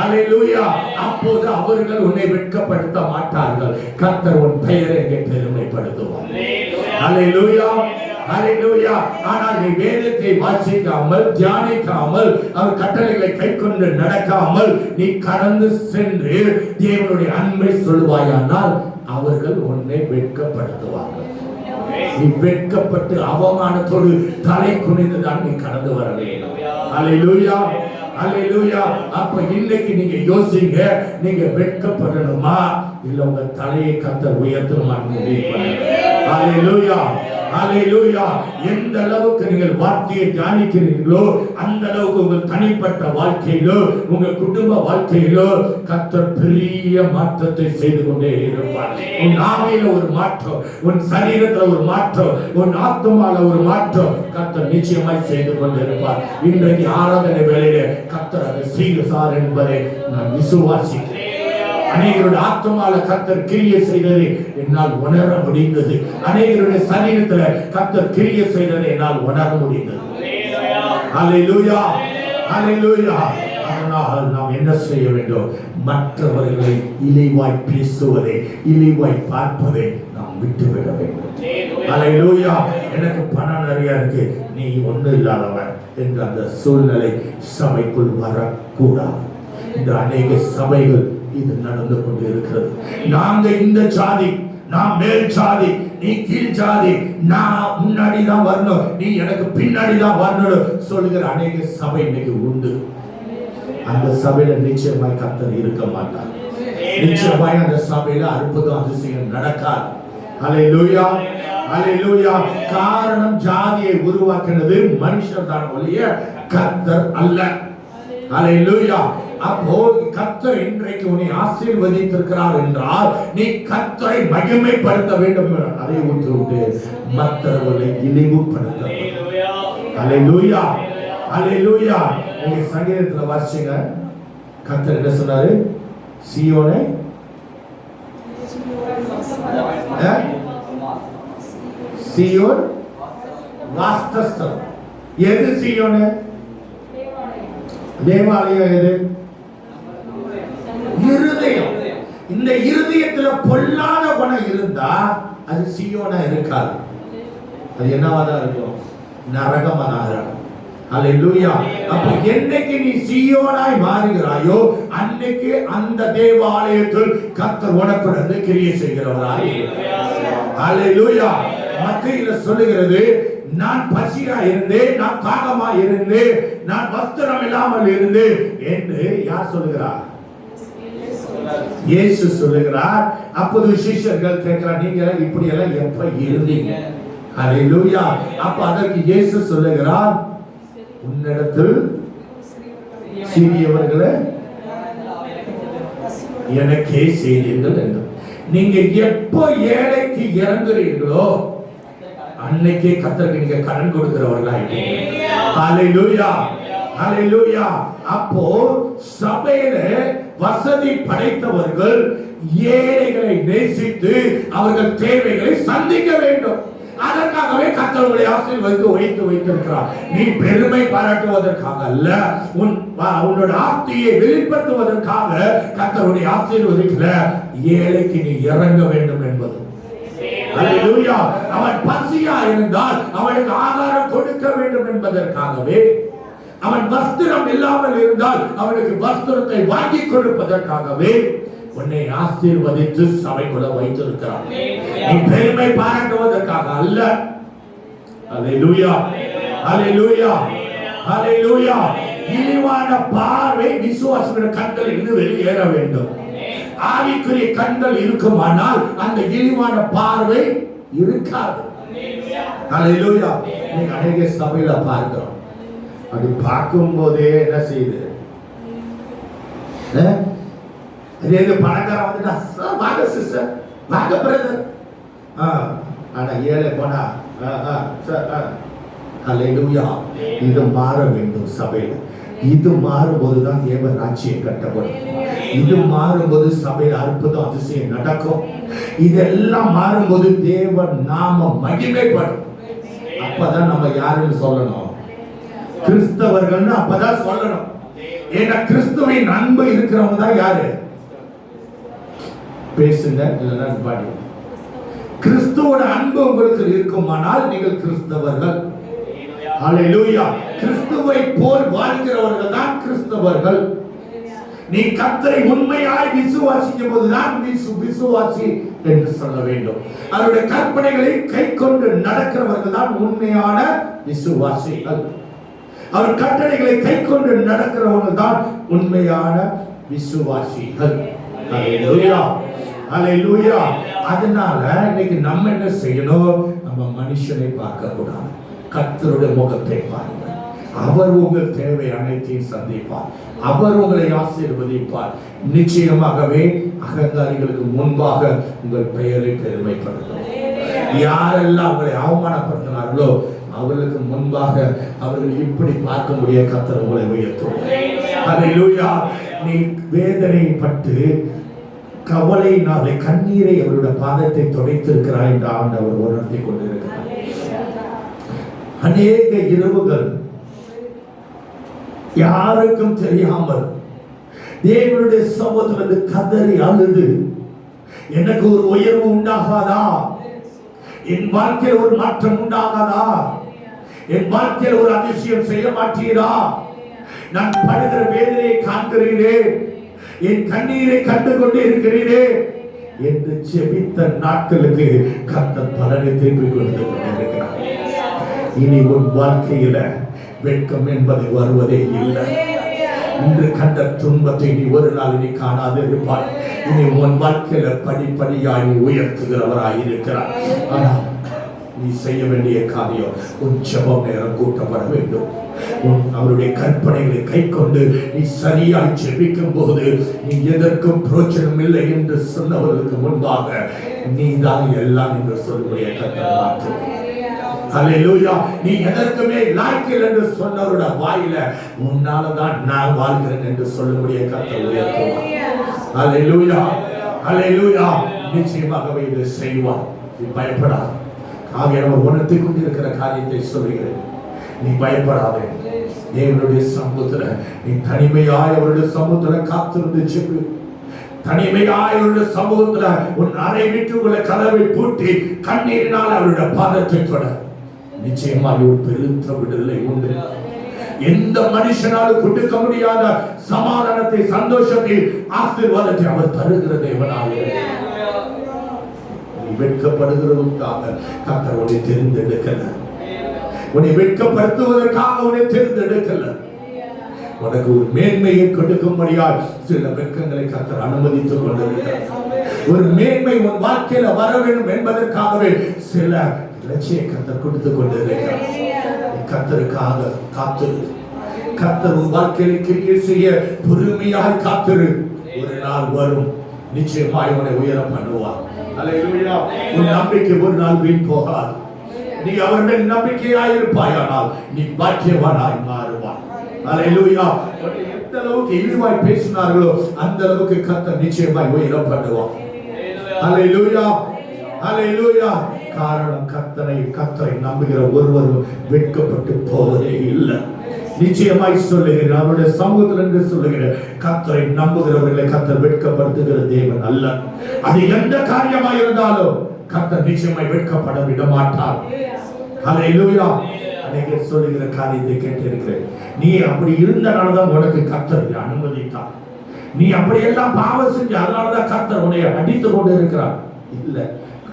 Speaker 1: அல்லேலூயா. அப்போது அவர்கள் உன்னை வெட்கப்படுத்த மாட்டார்கள். கர்த்தர் உன் பெயரை பெருமைப்படுத்துவார். அல்லேலூயா, அல்லேலூயா. ஆனால் நீ வேதத்தை வாசிக்காமல், தியானிக்காமல், அவர் கட்டளைகளை கைக்கொண்டு நடக்காமல் நீ கடந்து சென்று தேவனுடைய அன்பை சொல்வாயானால் அவர்கள் உன்னை வெட்கப்படுத்துவார்கள். நீ வெட்கப்பட்டு அவமானத்தோடு தலை குனிந்து தான் நீ கடந்து வர வேண்டும். அல்லேலூயா, அல்லேலூயா. அப்ப இன்னைக்கு நீங்க யோசிங்க, நீங்க வெட்கப்படணுமா இல்ல உங்க தலையை கர்த்தர் உயர்த்தணுமான்னு முடிவு பண்ணுங்க. அல்லேலூயா, அல்லேலூயா. எந்த அளவுக்கு நீங்கள் வார்த்தையை தியானிக்கிறீர்களோ அந்த அளவுக்கு உங்கள் தனிப்பட்ட வாழ்க்கையிலோ உங்க குடும்ப வாழ்க்கையிலோ கர்த்தர் பெரிய மாற்றத்தை செய்து கொண்டே இருப்பார். உன் ஆவியில ஒரு மாற்றம், உன் சரீரத்துல ஒரு மாற்றம், உன் ஆத்மால ஒரு மாற்றம் கர்த்தர் நிச்சயமாய் செய்து கொண்டு இருப்பார். இன்றைக்கு ஆராதனை வேளையிலே கர்த்தர் அதை செய்கிறார் என்பதை நான் விசுவாசிக்கிறேன். அநேகருடைய ஆத்மால கர்த்தர் கிரியை செய்ததை என்னால் உணர முடிந்தது. அநேகருடைய சரீரத்துல கர்த்தர் கிரியை செய்ததை என்னால் உணர முடிந்தது. அல்லேலூயா, அல்லேலூயா. அதனால் நாம் என்ன செய்ய வேண்டும்? மற்றவர்களை இழிவாய் பேசுவதை, இழிவாய் பார்ப்பதை நாம் விட்டுவிட வேண்டும். அல்லேலூயா. எனக்கு பணம் நிறைய இருக்கு, நீ ஒண்ணு இல்லாதவன் என்ற அந்த சூழ்நிலை சபைக்குள் வரக்கூடாது. இந்த அநேக சபைகள் இது நடந்து கொண்டு இருக்கிறது. நாங்க இந்த ஜாதி, நான் மேல் ஜாதி, நீ கீழ் ஜாதி, நான் முன்னாடி தான் வரணும், நீ எனக்கு பின்னாடி தான் வரணும் சொல்லுகிற அநேக சபை இன்னைக்கு உண்டு. அந்த சபையில நிச்சயமாய் கர்த்தர் இருக்க மாட்டார். நிச்சயமாய் அந்த சபையில அற்புதம் அதிசயம் நடக்காது. அல்லேலூயா, அல்லேலூயா. காரணம் ஜாதியை உருவாக்கினது மனுஷன் தான் ஒழிய கர்த்தர் அல்ல. அல்லேலூயா. அப்போ கர்த்தர் இன்றைக்கு உன்னை ஆசீர்வதித்திருக்கிறார் என்றால் நீ கர்த்தரை மகிமைப்படுத்த வேண்டும். அதை விட்டு மற்றவர்களை இழிவுபடுத்த வேண்டும். அல்லேலூயா, அல்லேலூயா. நீங்க சங்கீதத்துல வாசிச்சீங்க, கர்த்தர் என்ன சொன்னாரு? சீயோனை சீயோன் வாஸ்தஸ்தலம். எது சீயோனு? தேவாலயம். எது? இருதயம். இந்த இருதயத்துல பொல்லாத குணம் இருந்தா அது சீயோனா இருக்காது. அது என்னவா தான் இருக்கும்? நரகமா தான் இருக்கும். அல்லேலூயா. அப்ப என்னைக்கு நீ சீயோனாய் மாறுகிறாயோ அன்னைக்கு அந்த தேவாலயத்தில் கர்த்தர் உனக்குடன் கிரியை செய்கிறவராய் ஹல்லேலூயா. மத்தேயுல சொல்லுகிறது, நான் பசியா இருந்தேன், நான் தாகமா இருந்தேன், நான் வஸ்திரம் இல்லாமல் இருந்தேன் என்று யார் சொல்லுகிறார்? இயேசு சொல்லுகிறார். அப்போது சிஷ்யர்கள் கேட்கிறார், நீங்க இப்படி எல்லாம் எப்ப இருந்தீங்க? ஹல்லேலூயா. அப்ப அதற்கு இயேசு சொல்லுகிறார், உன்னிடத்தில் சிறியவர்களை எனக்கே செய்தீர்கள் என்று. நீங்க எப்போ ஏழைக்கு இறங்குறீர்களோ அன்னைக்கே கர்த்தருக்கு நீங்க கடன் கொடுக்கிறவர்களாயிட்டீங்க. ஹல்லேலூயா, ஹல்லேலூயா. அப்போ சபையில வசதி படைத்தவர்கள் ஏழைகளை நேசித்து அவர்கள் தேவைகளை சந்திக்க வேண்டும். அதற்காகவே கர்த்தர் உங்களை ஆசீர்வதித்து வைத்திருக்கிறார். நீ பெருமை பாராட்டுவதற்காக அல்ல, உன்னோட ஆஸ்தியை வெளிப்படுத்துவதற்காக கர்த்தருடைய ஆசீர்வதிக்கல. ஏழைக்கு நீ இறங்க வேண்டும் என்பது. ஹல்லேலூயா. அவன் பசியா இருந்தால் அவனுக்கு ஆகாரம் கொடுக்க வேண்டும் என்பதற்காகவே, அவன் வஸ்திரம் இல்லாமல் இருந்தால் அவனுக்கு வஸ்திரத்தை வாங்கி கொடுப்பதற்காகவே உன்னை ஆசீர்வதித்து சபைக்குள்ள வைத்திருக்கிறார். நீ பெருமை பாராட்டுவதற்காக அல்ல. ஹல்லேலூயா, ஹல்லேலூயா, ஹல்லேலூயா. இழிவான பார்வை விசுவாசிகளுடைய கண்களில் இருந்து வெளியேற வேண்டும். ஆவிக்குரிய கண்கள் இருக்குமானால் அந்த இழிவான பார்வை இருக்காது. ஹல்லேலூயா. நீங்க அநேக சபையில பார்க்கிறோம், அது பார்க்கும் போதே என்ன செய்யுது? அதே பணக்காரன் வந்துட்டா, வாங்க சிஸ்டர், வாங்க பிரதர். ஆனா ஏழை போனா ஹல்லேலூயா. இது மாற வேண்டும் சபையில. இது மாறும்போதுதான் தேவ ராஜ்யம் கட்டப்படும். இது மாறும்போது சபையில் அற்புதம் அதிசயம் நடக்கும். இதெல்லாம் மாறும்போது தேவ நாம மகிமைப்படும். அப்பதான் நம்ம யாருன்னு சொல்லணும்? கிறிஸ்தவர்கள் அப்பதான் சொல்லணும். ஏன்னா கிறிஸ்துவின் அன்பு இருக்கிறவங்க தான் யாரு? பேசுங்க, இல்லைன்னா பாடி. கிறிஸ்துவோட அன்பு உங்களுக்கு இருக்குமானால் நீங்கள் கிறிஸ்தவர்கள். ஹல்லேலூயா. கிறிஸ்துவை போல் வாழ்கிறவர்கள் தான் கிறிஸ்தவர்கள். நீ கர்த்தரை உண்மையாய் விசுவாசிக்கும் போதுதான் விசுவாசி என்று சொல்ல வேண்டும். அவருடைய கற்பனைகளை கைக்கொண்டு நடக்கிறவர்கள் தான் உண்மையான விசுவாசிகள். அவர் கட்டளைகளை கைக்கொண்டு நடக்கிறவர்கள் தான் உண்மையான விசுவாசிகள். ஹல்லேலூயா, ஹல்லேலூயா. அதனால இன்னைக்கு நம்ம என்ன செய்யணும்? நம்ம மனுஷனை பார்க்க கூடாது, கர்த்தருடைய முகத்தை பாருங்கள். அவர் உங்கள் தேவை அனைத்தையும் சந்திப்பார். அவர் உங்களை ஆசீர்வதிப்பார். நிச்சயமாகவே அகங்காரிகளுக்கு முன்பாக உங்கள் பெயரை பெருமைப்படுத்தும். யாரெல்லாம் உங்களை அவமானப்படுத்தினார்களோ அவர்களுக்கு முன்பாக அவர்கள் இப்படி பார்க்க முடிய கர்த்தர் உங்களை உயர்த்தும். ஹல்லேலூயா. நீ வேதனைப்பட்டு கவலையினாலே கண்ணீரை அவருடைய பாதத்தை துடைத்திருக்கிறார் என்று ஆண்டவர் உணர்த்தி கொண்டிருக்கிறார். அநேக இரவுகள் யாருக்கும் தெரியாமல் தேவனுடைய சமூகத்திலிருந்து கதறி அழுது, எனக்கு ஒரு உயர்வு உண்டாகாதா? என் வாழ்க்கையில் ஒரு மாற்றம் உண்டாகாதா? என் வாழ்க்கையில் ஒரு அதிசயம் செய்ய மாட்டீரா? நான் படுகிற வேதனையை காண்கிறீரே, என் கண்ணீரை கண்டு கொண்டே இருக்கிறீரே என்று ஜெபித்த நாட்களுக்கு கர்த்தர் பலனை திருப்பி கொடுத்து கொண்டிருக்கிறார். இனி உன் வாழ்க்கையில வெட்கம் என்பது வருவதே இல்லை. இன்று கண்ட துன்பத்தை நீ ஒரு நாள் நீ காணாது இருப்பாய். இனி உன் வாழ்க்கையில படிப்படியாய் நீ உயர்த்துகிறவராய் இருக்கிறார். ஆனால் நீ செய்ய வேண்டிய காரியம், உன் ஜெபம் நேரம் கூட்டப்பட வேண்டும். அவருடைய கற்பனைகளை கை கொண்டு நீ சரியாய் ஜெபிக்கும் போது நீ எதற்கும் பிரோஜனம் இல்லை என்று சொன்னவர்களுக்கு முன்பாக நீ தான் எல்லாம் என்று சொல்லக்கூடிய கர்த்தர் மாற்றும். ஹல்லேலூயா. நீ எதற்குமே லாய்க்கில் என்று சொன்னவருடைய வாயில உன்னாலதான் நான் வாழ்கிறேன் என்று சொல்லக்கூடிய கர்த்தர் உயர்த்துவார். ஹல்லேலூயா, ஹல்லேலூயா. நிச்சயமாகவே இதை செய்வார். நீ பயப்படாத. ஆகிய நம்ம உணர்த்தி கொண்டிருக்கிற காரியத்தை சொல்லுகிறேன். நீ பயப்படாதே. தேவனுடைய சமூகத்துல நீ தனிமையாய் அவருடைய சமூகத்துல காத்திருந்து செப்பு. தனிமையாய் அவருடைய சமூகத்துல உன் அறை விட்டு உள்ள கதவை பூட்டி கண்ணீரினால் அவருடைய பாதத்தை தொட. நிச்சயமாக ஒரு பெருத்த விடுதலை உண்டு. எந்த மனுஷனாலும் கொடுக்க முடியாத சமாதானத்தை, சந்தோஷத்தை, ஆசீர்வாதத்தை அவர் தருகிற தேவனாக நீ வெட்கப்படுகிறதுக்காக கர்த்தர் உன்னை தெரிந்தெடுக்கல. உன்னை வெட்கப்படுத்துவதற்காக உன்னை தெரிந்தெடுக்கல. உனக்கு ஒரு மேன்மையை கொடுக்கும்படியால் சில வெட்கங்களை கர்த்தர் அனுமதித்துக் கொண்டிருக்கிறார். ஒரு மேன்மை உன் வாழ்க்கையில வர வேண்டும் என்பதற்காகவே சில லட்சிய கர்த்தர் கொடுத்துக் கொண்டிருக்கிறார். கர்த்தருக்காக காத்திரு. கர்த்தர் உன் வாழ்க்கையில கிரியை செய்ய பொறுமையாய் காத்திரு. ஒரு நாள் வரும், நிச்சயமாய் உன்னை உயர பண்ணுவார். அல்லேலூயா. உன் நம்பிக்கை ஒரு நாள் வீண் போகாது. நீ அவருடைய நம்பிக்கையாய் இருப்பாயானால் நீ பாக்கியவானாய் மாறுவாய். அல்லேலூயா. எந்த அளவுக்கு இழிவாய் பேசினார்களோ அந்த அளவுக்கு கர்த்தர் நிச்சயமாய் உயர பண்ணுவார். அல்லேலூயா. அல்லேலூயா. காரணம் கர்த்தரை நம்புகிற ஒருவரும் வெட்கப்பட்டு போவதே இல்லை. நிச்சயமாய் சொல்லுகிறேன், அவருடைய சமூகத்தில் என்று சொல்லுகிறேன், கர்த்தரை நம்புகிறவர்களை கர்த்தர் வெட்கப்படுத்துகிற தேவன் அல்ல. அது எந்த காரியமாய் இருந்தாலும் கர்த்தர் நிச்சயமாய் வெட்கப்பட விட மாட்டார். அல்லேலூயா. அன்னைக்கு சொல்லுகிற காரியத்தை கேட்டிருக்கிறேன். நீ அப்படி இருந்தனாலதான் உனக்கு கர்த்தர் அனுமதித்தார். நீ அப்படியெல்லாம் பாவம் செஞ்சு அதனாலதான் கர்த்தர் உன்னை அடித்து கொண்டு இருக்கிறார். இல்ல,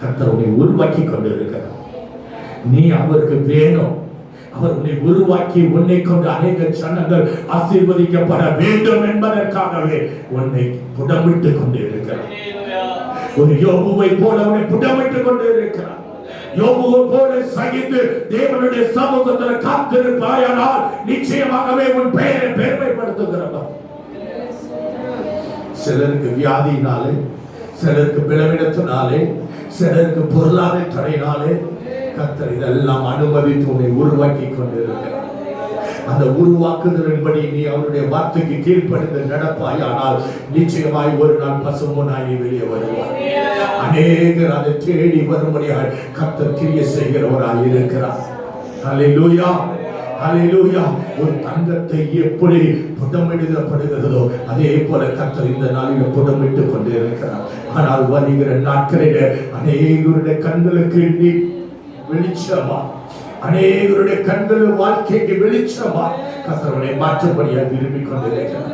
Speaker 1: கர்த்தர் உன்னை உருவாக்கி கொண்டு இருக்கிறார். நீ அவருக்கு வேணும். அவர் உன்னை உருவாக்கி உன்னை கொண்டு அநேக ஜனங்கள் ஆசீர்வதிக்கப்பட வேண்டும் என்பதற்காகவே உன்னை புடமிட்டுக் கொண்டு இருக்கிறார். ஒரு யோபுவை போல உன்னை புடமிட்டுக் கொண்டு இருக்கிறார். யோபுவை போல சகித்து தேவனுடைய சமூகத்தில் காத்திருப்பாயானால் நிச்சயமாகவே உன் பெயரை பெருமைப்படுத்துகிறவர். சிலருக்கு வியாதியினாலே, சிலருக்கு பிளவிடத்தினாலே, சிலருக்கு பொருளாதார தடையினாலே கர்த்தர் இதெல்லாம் அனுமதித்து உன்னை உருவாக்கி கொண்டிருக்கிறார். அந்த உருவாக்குதலின்படி நீ அவருடைய வார்த்தைக்கு கீழ்ப்படிந்து நடப்பாயானால் நிச்சயமாய் ஒரு நாள் பசும்பொன்னாய் நீ வெளியே வருவார். அநேகர் அதை தேடி வரும்படியாக கர்த்தர் கிரியை செய்கிறவராய் இருக்கிறார். அல்லேலூயா. அல்லேலூயா. ஒரு தங்கத்தை எப்படி புடமிடப்படுகிறதோ அதே போல கர்த்தர் இந்த நாளில் புடமிட்டுக் கொண்டு இருக்கிறார். ஆனால் வருகிற நாட்களில் அநேகருடைய கண்களுக்கு நீ வெளிச்சமா, அநேகருடைய கண்கள் வாழ்க்கைக்கு வெளிச்சமா கர்த்தரை மாற்றும்படியாக விரும்பிக் கொண்டிருக்கிறார்.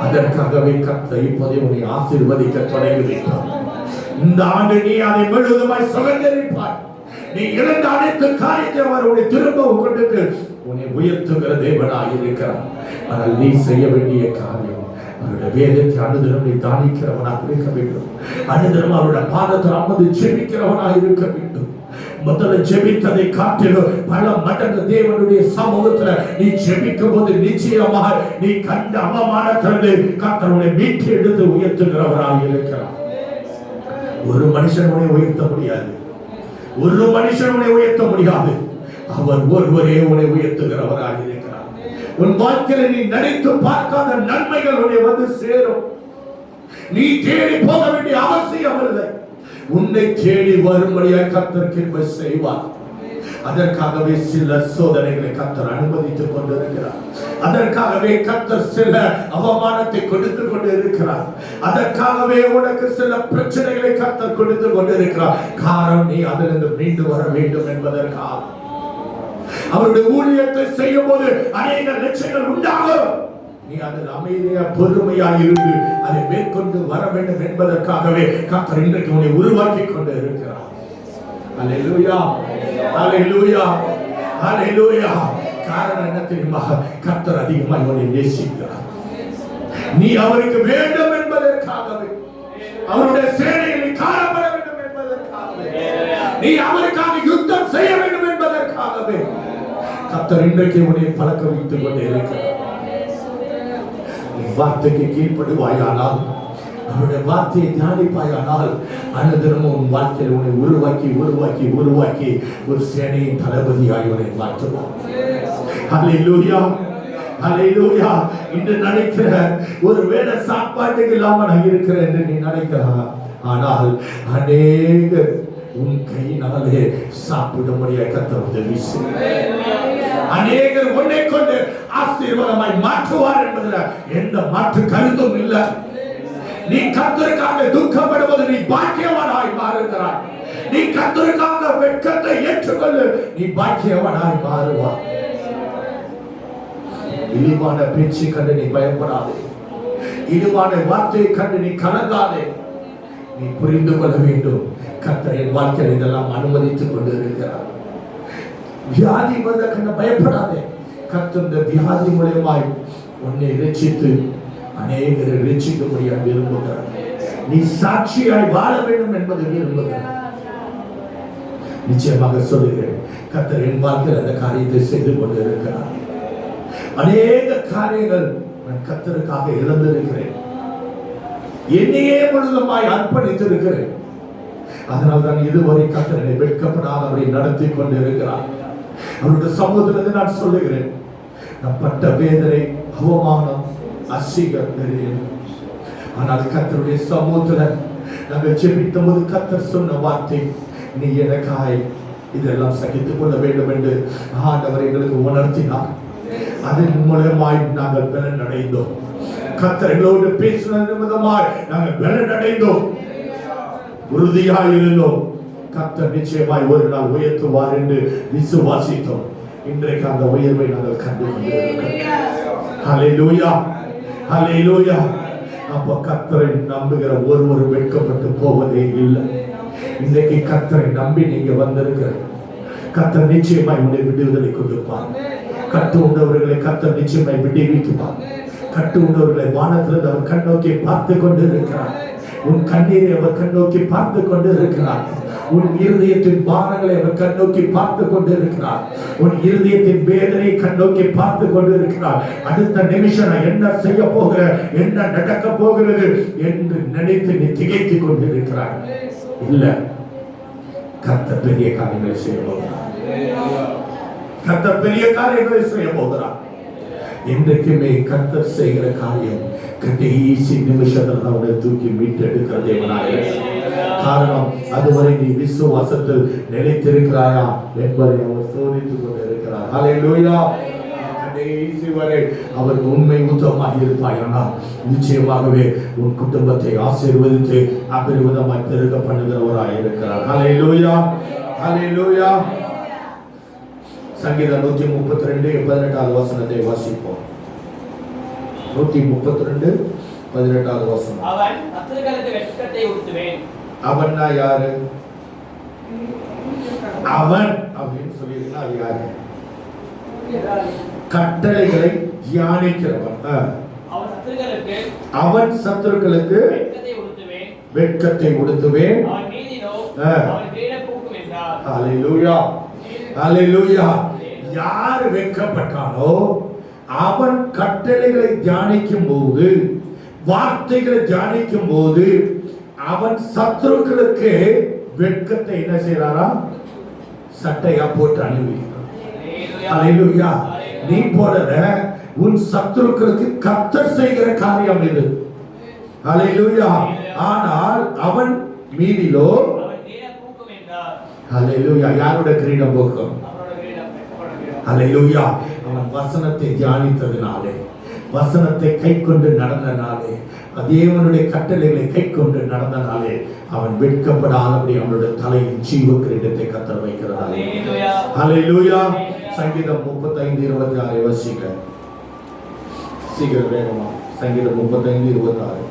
Speaker 1: அதற்காகவே கர்த்தர் இப்போதே உன்னை ஆசீர்வதிக்க தொடங்கி வைத்தார். இந்த ஆண்டு நீ அதை முழுவதுமாய் சுதந்திரிப்பாய். நீ இழந்த அனைத்து காரியத்தை அவர் உன்னை திரும்பவும் கொண்டு உன்னை உயர்த்துகிற தேவனாய் இருக்கிறார். ஆனால் நீ செய்ய வேண்டிய காரியம் அவருடைய வேதத்தை அனுதினம் நீ தானிக்கிறவனாக இருக்க வேண்டும். அனுதினம் அவருடைய பாதத்தில் அமர்ந்து ஜெபிக்கிறவனாக இருக்க வேண்டும். முதல்ல ஜெபித்ததை காட்டிலும் பல மடங்கு தேவனுடைய சமூகத்தில் நீ ஜெபிக்கும் போது நிச்சயமாக நீ கண்ட அவமானத்திலிருந்து கர்த்தரை மீட்டு எடுத்து உயர்த்துகிறவராக இருக்கிறார். ஒரு மனுஷனுடைய உயர்த்த முடியாது. ஒரு மனுஷனுடைய உயர்த்த முடியாது. அவர் ஒருவரே உன்னை உயர்த்துகிறவராக இருக்கிறார். உன் வாழ்க்கையில நீ நினைத்து பார்க்காத நன்மைகள் உன்னை வந்து சேரும். நீ தேடி போக வேண்டிய அவசியம் இல்லை. உன்னை தேடி வரும்படியாக கர்த்தர் கிருபை செய்வார். அதற்காகவே சில சோதனைகளை கர்த்தர் அனுமதித்துக் கொண்டிருக்கிறார். அதற்காகவே கர்த்தர் சில அவமானத்தை கொடுத்து கொண்டு இருக்கிறார். அதற்காகவே உனக்கு சில பிரச்சனைகளை கர்த்தர் கொடுத்து கொண்டிருக்கிறார். காரணம் நீ அதிலிருந்து மீண்டு வர வேண்டும் என்பதற்காக. அவருடைய ஊழியத்தை செய்யும் போது அநேக லட்சங்கள் உண்டாகும். நீ அதில் அமைதியா பொறுமையாக இருந்து அதை மேற்கொண்டு வர வேண்டும் என்பதற்காகவே கர்த்தர் இன்றைக்கு உன்னை உருவாக்கி கொண்டு இருக்கிறார். அல்லேலூயா. அல்லேலூயா. அல்லேலூயா. காரணம் என்ன தெரியுமா? கர்த்தர் அதிகமாக உன்னை நேசிக்கிறார். நீ அவருக்கு வேண்டும் என்பதற்காகவே, அவருடைய சேனைகளில் காணப்பட வேண்டும் என்பதற்காகவே, நீ அவருக்காக யுத்தம் செய்ய வேண்டும் என்பதற்காகவே கர்த்தர் இன்றைக்கு உன்னை பழக்க வைத்துக் கொண்டே இருக்கிறார். வார்த்தைக்கு கீழ்ப்படுவாயானால், அவருடைய வார்த்தையை தியானிப்பாயானால் அனுதினமும் உன் வாழ்க்கையில் உன்னை உருவாக்கி உருவாக்கி உருவாக்கி ஒரு சேனையின் தளபதியாய் உன்னை மாற்றுவார். அல்லேலூயா. அல்லேலூயா. இன்று நினைக்கிற ஒரு வேளை சாப்பாட்டுக்கு இல்லாம நான் இருக்கிறேன் என்று நீ நினைக்கிறாய். ஆனால் அநேக உன் கையினாலே சாப்பிடும்படியாக கர்த்தர் உதவி செய்வார். அநேகர் உன்னை கொண்டு ஆசீர்வாதமாய் மாற்றுவார் என்பதில் எந்த மாற்று கருத்தும் இல்லை. நீ கர்த்தருக்காக துக்கப்படுவது நீ பாக்கியவானாய் மாறுகிறாய். நீ கர்த்தருக்காக வெட்கத்தை ஏற்றுக்கொள்ளு, நீ பாக்கியவானாய் மாறுவாய். இழிவான பேச்சை கண்டு நீ பயப்படாதே, இழிவான வார்த்தையை கண்டு நீ கலங்காதே. நீ புரிந்து கொள்ள வேண்டும், கர்த்தர் என் வாழ்க்கையில் இதெல்லாம் அனுமதித்துக் கொண்டு இருக்கிறார். வியாதி வந்த கண்டு பயப்படாதே, கர்த்தர் இந்த வியாதி மூலமாய் உன்னை ரட்சித்து அநேகரை ரட்சிக்க முடியாது விரும்புகிறார். நீ சாட்சியாய் வாழ வேண்டும் என்பதை விரும்புகிறார். நிச்சயமாக சொல்லுகிறேன், கர்த்தர் என் வாழ்க்கையில் அந்த காரியத்தை செய்து கொண்டு இருக்கிறார். அநேக காரியங்கள் நான் கர்த்தருக்காக இழந்திருக்கிறேன், என்னையே முழுவதுமாய் அர்ப்பணித்திருக்கிறேன். அதனால் தான் இதுவரை கர்த்தரை வெட்கப்படாத அவரை நடத்தி கொண்டு இருக்கிறார். அவருடைய சமூகத்திலிருந்து நான் சொல்லுகிறேன், நான் பட்ட வேதனை, அவமானம், அசிங்கம் தெரியும். ஆனால் கர்த்தருடைய சமூகத்தில் நாங்கள் ஜெபித்த போது கர்த்தர் சொன்ன வார்த்தை, நீ எனக்காய் இதெல்லாம் சகித்துக் கொள்ள வேண்டும் என்று ஆண்டவர் எங்களுக்கு உணர்த்தினார். அதன் மூலமாய் நாங்கள் பலன் அடைந்தோம். கர்த்தர் எங்களோடு பேசின நிமித்தமாய் நாங்கள் பலன் அடைந்தோம், உறுதியாய் இருந்தோம். கர்த்தர் நிச்சயமாய் ஒரு நாள் உயர்த்துவார் என்று விசுவாசித்தோம். இன்றைக்கு அந்த உயர்வை நாங்கள் கண்டு கொண்டிருக்கிறோம். ஹல்லேலூயா, ஹல்லேலூயா. அப்ப கர்த்தரை நம்புகிற ஒருவரும் வெட்கப்பட்டு போவதே இல்லை. இன்றைக்கு கர்த்தரை நம்பி நீங்க வந்திருக்கிற கர்த்தர் நிச்சயமாய் உன்னை விடுதலை கொடுப்பார். கட்டு உண்டவர்களை கர்த்தர் நிச்சயமாய் விடுவிக்குவார். கட்டு உண்டவர்களை வானத்திலிருந்து அவர் கண்ணோக்கி பார்த்து கொண்டு இருக்கிறார். உன் கண்ணீரை அவர் கண்ணோக்கி பார்த்து கொண்டு இருக்கிறார். உன் இருதயத்தின் பாரங்களை அவர் கண்ணோக்கி பார்த்து கொண்டு இருக்கிறார். உன் இருதயத்தின் வேதனையை கண்ணோக்கி பார்த்து கொண்டு இருக்கிறார். அடுத்த நிமிஷம் நான் என்ன செய்ய போகிறேன், என்ன நடக்க போகிறது என்று நினைத்து நீ திகைத்துக் கொண்டு இருக்கிறார். இல்ல, கர்த்தர் பெரிய காரியங்களை செய்ய போகிறார். கர்த்தர் பெரிய காரியங்களை செய்ய போகிறார். இன்றைக்குமே கர்த்தர் செய்கிற காரியம் கடைசி நிமிஷத்தில் அவனை தூக்கி மீட்டு எடுக்கிற தேவனாய். காரணம், அதுவரை நீ விசுவாசத்தில் நிலைத்திருக்கிறாயா என்பதை அவர் சோதித்துக் கொண்டிருக்கிறார். ஹல்லேலூயா. கடைசி வரை அவர் உண்மை உத்தமமாக இருப்பாயானால் நிச்சயமாகவே உன் குடும்பத்தை ஆசீர்வதித்து அபரிவிதமாய் பெருக பண்ணுகிறவராய் இருக்கிறார். ஹல்லேலூயா, ஹல்லேலூயா. சங்கீதம் 132:18 வசனத்தை வாசிப்போம். 132:18 வசனம்.
Speaker 2: அவன் சத்துருக்களுக்கு வெட்கத்தை உடுத்துவேன்.
Speaker 1: அவன்னா யாரு? அவன் அப்படின்னு சொல்லியிருந்தா அது யாரு? கட்டளைகளை தியானிக்கிறவன். அவன் சத்துருக்களுக்கு வெட்கத்தை உடுத்துவேன். ஹல்லேலூயா, ஹல்லேலூயா. யார் வெட்கப்பட்டானோ அவன் கட்டளைகளை தியானிக்கும் போது, வார்த்தைகளை தியானிக்கும் போது அவன் சத்துருக்களுக்கு வெட்கத்தை என்ன செய்றாரா? சட்டையா போட்டு அணிவிக்கிறான். ஹல்லேலூயா. நீ போடுற உன் சத்துருக்களுக்கு கர்த்தர் செய்கிற காரியம் இது. ஹல்லேலூயா. ஆனால் அவன் மீதிலோ ஹல்லேலூயா யாரோட கிரீடம் போக்கும்? ஹல்லேலூயா. அவன் வசனத்தை தியானித்ததினாலே, வசனத்தை கைக்கொண்டு நடந்தனாலே, தேவனுடைய கட்டளைகளை கைக்கொண்டு நடந்தனாலே அவன் வெட்கப்படாதபடி அவனுடைய தலையின் ஜீவ கிரீடத்தை கர்த்தர் வைக்கிறார். ஹல்லேலூயா. சங்கீதம் 35:26 வாசிக்க. சீக்கிரம் வேகமா. சங்கீதம் 35:26.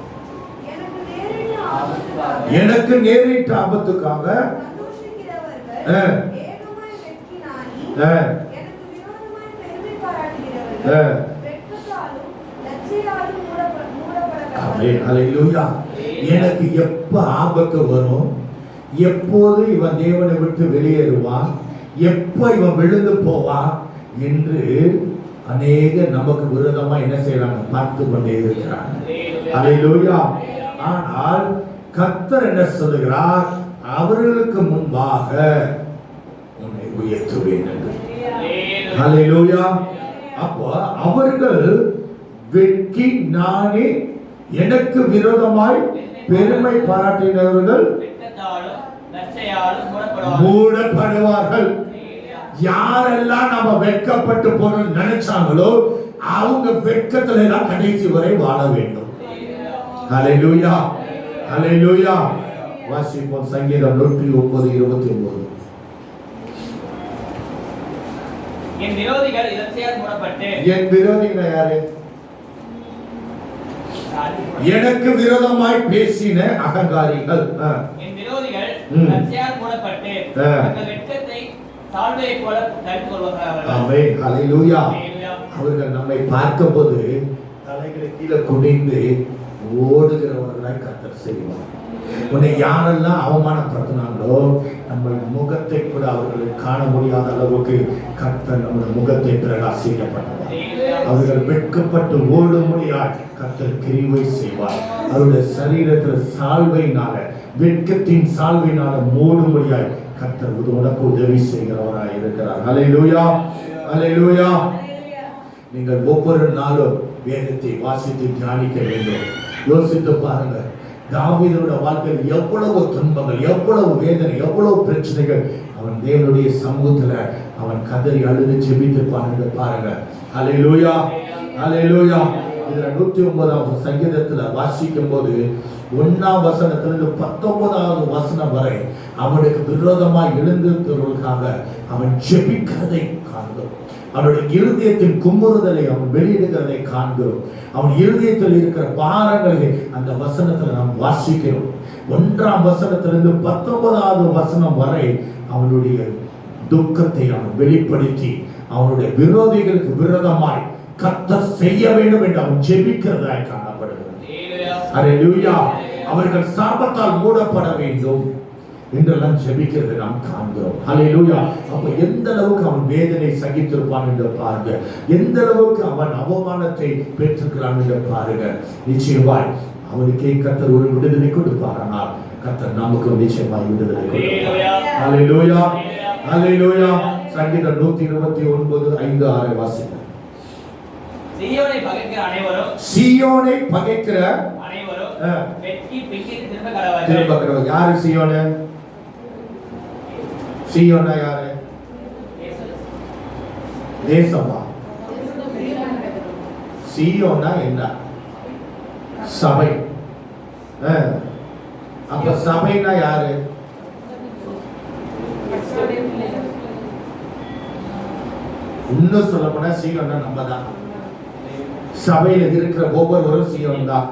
Speaker 1: எனக்கு நேரிட்ட ஆபத்துக்காக எனக்கு எப்ப ஆபத்து வரும், எப்போது இவன் தேவனை விட்டு வெளியேறுவான், எப்ப இவன் விழுந்து போவான் என்று அநேக நமக்கு விரோதமா என்ன செய்யறாங்க? பார்த்து கொண்டே இருக்கிறாங்க. ஹல்லேலூயா. ஆனால் கர்த்தர் என்ன சொல்லுகிறார்? அவர்களுக்கு முன்பாக உன்னை உயர்த்துவேன் என்று. ஹல்லேலூயா. அப்போ அவர்கள் வெட்கி நானே எனக்கு விரோதமாய் பெருமை பாராட்டினவர்கள் மூடப்படுவார்கள். யாரெல்லாம் நம்ம வெட்கப்பட்டு போகணும்னு நினைச்சாங்களோ அவங்க வெட்கத்துல தான் கடைசி வரை வாழ வேண்டும். ஹல்லேலூயா, ஹல்லேலூயா. வாசிப்போம் சங்கீதம் 109:29.
Speaker 2: என் விரோதிகள் இதற்செயல் மூடப்பட்டு.
Speaker 1: என் விரோதிகள் யாரு? எனக்கு விரோதமாய் பேசின அகங்காரிகள்.
Speaker 2: என் விரோதிகள் இதற்செயல் மூடப்பட்டு தங்கள் வெட்கத்தை சால்வையைப் போல தரித்துக் கொள்வார்கள்.
Speaker 1: ஆமென். ஹல்லேலூயா. அவர்கள் நம்மை பார்க்கும்போது தலைகளை கீழே குனிந்து ஓடுகிறவர்களாய் கர்த்தர் செய்வார். உன்னை யாரெல்லாம் அவமானப்படுத்தினாங்களோ நம்ம முகத்தை கூட அவர்களுக்கு காண முடியாத அளவுக்கு கர்த்தர் நம்முடைய முகத்தை பிரகாசிக்கப்பட்டார். அவர்கள் வெட்கப்பட்டு ஓடும்படியாய் கர்த்தர் கிருபை செய்வார். அவருடைய சரீரத்தில் சால்வையினால, வெட்கத்தின் சால்வையினால மூடும்படியாய் கர்த்தர் உனக்கு உதவி செய்கிறவராய் இருக்கிறார். ஹல்லேலூயா, ஹல்லேலூயா. நீங்கள் ஒவ்வொரு நாளும் வேதத்தை வாசித்து தியானிக்க வேண்டும். யோசித்து பாருங்க, தாவீதுடைய வாழ்க்கையில் எவ்வளவு துன்பங்கள், எவ்வளவு வேதனை, எவ்வளவு பிரச்சனைகள். அவன் தேவனுடைய சமூகத்துல அவன் கதறி அழுது ஜெபித்திருப்பான் என்று பாருங்க. ஹல்லேலூயா, ஹல்லேலூயா. இதுல 109வது சங்கீதத்துல வாசிக்கும் போது 1ஆம் வசனத்திலிருந்து 19வது வசனம் வரை அவனுக்கு விரோதமாய் எழுந்திருக்கிறவர்களுக்காக அவன் ஜெபிக்கிறதை காண்கிறோம். அவனுடைய இருதயத்தின் குமுறுதலை அவன் வெளியிடுகிறதை காண்கிறோம். அவன் இருதயத்தில் இருக்கிற பாரங்களை அந்த வசனத்தில் நாம் வாசிக்கிறோம். 1ஆம் வசனத்திலிருந்து 19வது வசனம் வரை அவனுடைய துக்கத்தை அவன் வெளிப்படுத்தி அவனுடைய விரோதிகளுக்கு விரோதமாய் கர்த்தர் செய்ய வேண்டும் என்று அவன் ஜெபிக்கிறதாய் காணப்படுகிறது. ஹல்லேலூயா. அவர்கள் சாபத்தால் மூடப்பட வேண்டும் என்றெல்லாம் ஜெபிக்கிறது நாம் காண்கிறோம். ஹல்லேலூயா. அப்ப எந்த அளவுக்கு அவன் வேதனை சகித்திருப்பான் என்று பாருங்க, எந்த அளவுக்கு அவன் அவமானத்தை பெற்றிருக்கிறான் என்று பாருங்க. நிச்சயமாய் அவனுக்கே கர்த்தர் ஒரு விடுதலை கொடுப்பாரானால் கர்த்தர் நமக்கு நிச்சயமாய் விடுதலை கொடுப்பார். ஹல்லேலூயா, ஹல்லேலூயா. சங்கீதம் 129 5 6 வாசிங்க.
Speaker 2: சீயோனை பகைக்கிற அனைவரும்,
Speaker 1: சீயோனை பகைக்கிற
Speaker 2: அனைவரும் வெட்கி பிங்கி திரும்ப
Speaker 1: கடவார்கள். யாரு சீயோனு? சீயோனா யாரு? தேசமா? சீயோனா என்ன? சபை. அப்ப சபைனா யாரு? இன்னும் சொல்ல போனா சீயோனா நம்ம தான். சபையில இருக்கிற ஒவ்வொருவரும் சீயோன் தான்.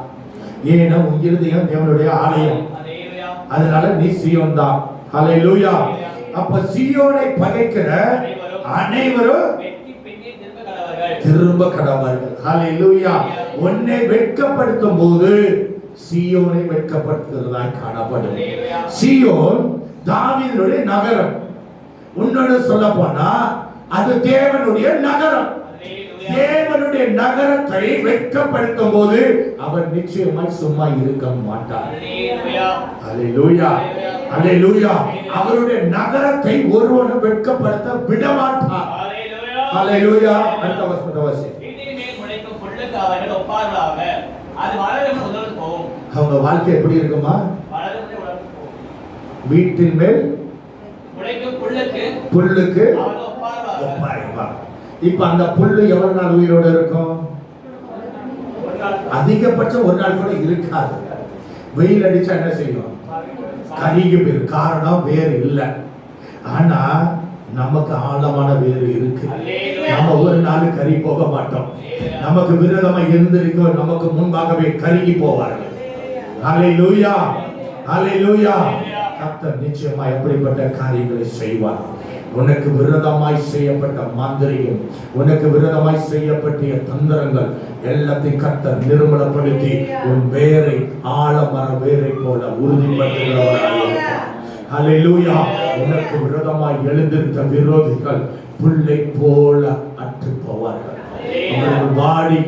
Speaker 1: ஏன்னா உன் இருதயம் தேவனுடைய ஆலயம், அதனால நீ சீயோன் தான். ஹல்லேலூயா. அப்ப சீயோனை பகைக்கிற அனைவரும் திரும்ப கடவார்கள். ஹல்லேலூயா. உன்னை வெட்கப்படுத்தும் போது சீயோனை வெட்கப்படுத்துகிறதாய் காணப்படும். சீயோன் தாவீதுடைய நகரம். உன்னோட சொல்ல போனா அது தேவனுடைய நகரம். தேவனுடைய நகரத்தை வெட்கப்படுத்தும் போது அவர் நிச்சயமாய் சும்மா இருக்க மாட்டார். ஹல்லேலூயா, ஹல்லேலூயா. அவருடைய நகரத்தை ஒருவனும் வெட்கப்படுத்த விட மாட்டார். ஹல்லேலூயா. அடுத்த வசனத்தை வாசி. அவங்க வாழ்க்கை எப்படி இருக்குமா? வீட்டின் மேல் புல்லுக்கு ஒப்பாயிருப்பார். இப்ப அந்த புல்லு எவ்வளவு நாள் உயிரோட இருக்கும்? அதிகபட்சம் ஒரு நாள் கூட இருக்காது. வெயில் அடிச்சா என்ன செய்யும்? கருகி போயிடும். காரணம் வேறு இல்லை. ஆனா நமக்கு ஆழமான வேறு இருக்கு. நம்ம ஒரு நாள் கறி போக மாட்டோம். நமக்கு விரோதமா இருந்திருக்க நமக்கு முன்பாகவே கருகி போவார்கள். ஹல்லேலூயா, ஹல்லேலூயா. கர்த்தர் நிச்சயமா எப்படிப்பட்ட காரியங்களை செய்வார். உனக்கு விரோதமாய் செய்யப்பட்ட மாந்திரிகம், உனக்கு விரோதமாய் செய்யப்பட்ட தந்திரங்கள் எல்லாத்தையும் கர்த்தர் நிர்மலப்படுத்தி உன் வேரை ஆழமர வேரை போல உறுதிப்படுத்துகிறவராக இருக்கிறார். ஹல்லேலூயா. உனக்கு விரோதமாய் எழுந்திருந்த விரோதிகள் புல்லை போல அற்று போவார்கள். அவர்கள் வாடி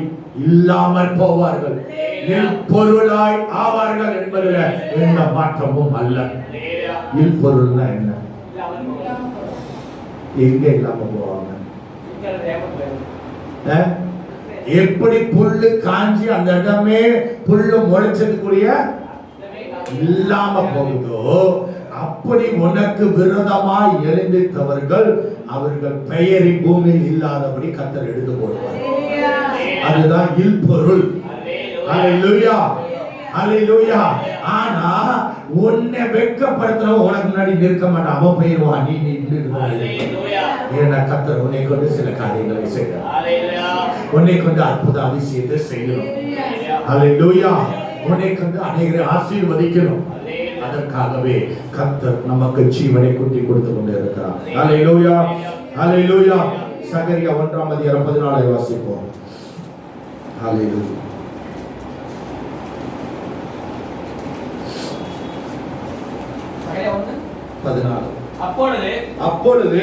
Speaker 1: இல்லாமல் போவார்கள். பொருளாய் ஆவார்கள் என்பதில் எந்த மாற்றமும் அல்ல. பொருள்னா என்ன? எங்க இல்லாம போவாங்க? எப்படி புல்லு காஞ்சி அந்த இடமே புல்லு முளைச்சது கூடிய இல்லாம போகுதோ அப்படி உனக்கு விரோதமாய் எழுந்திருந்தவர்கள் அவர்கள் பெயரை பூமியில் இல்லாதபடி கர்த்தர் எடுத்து போடுவார். அதுதான் இல்பொருள். ஹல்லேலூயா, ஹல்லேலூயா. ஆனா உன்னை வெட்கப்படுத்துறவன் உனக்கு முன்னாடி நிற்க மாட்டான். அவன் போயிருவான், நீ நின்று. ஏன்னா கர்த்தர் உன்னை கொண்டு சில காரியங்களை செய்கிறார்.
Speaker 2: ஹalleluya.
Speaker 1: உன்னை கொண்டு அற்புத அதிசயத்தை செய்யணும். ஹalleluya. உன்னை கொண்டு அநேகரை ஆசீர்வதிக்கணும். அதற்காகவே கர்த்தர் நமக்கு ஜீவனை கூட்டி கொடுத்து கொண்டு இருக்கிறார். ஹalleluya. ஹalleluya. சகரியா 1:14 வாசிப்போம். ஹalleluya.
Speaker 2: சகரியா 1:14. அப்பொழுது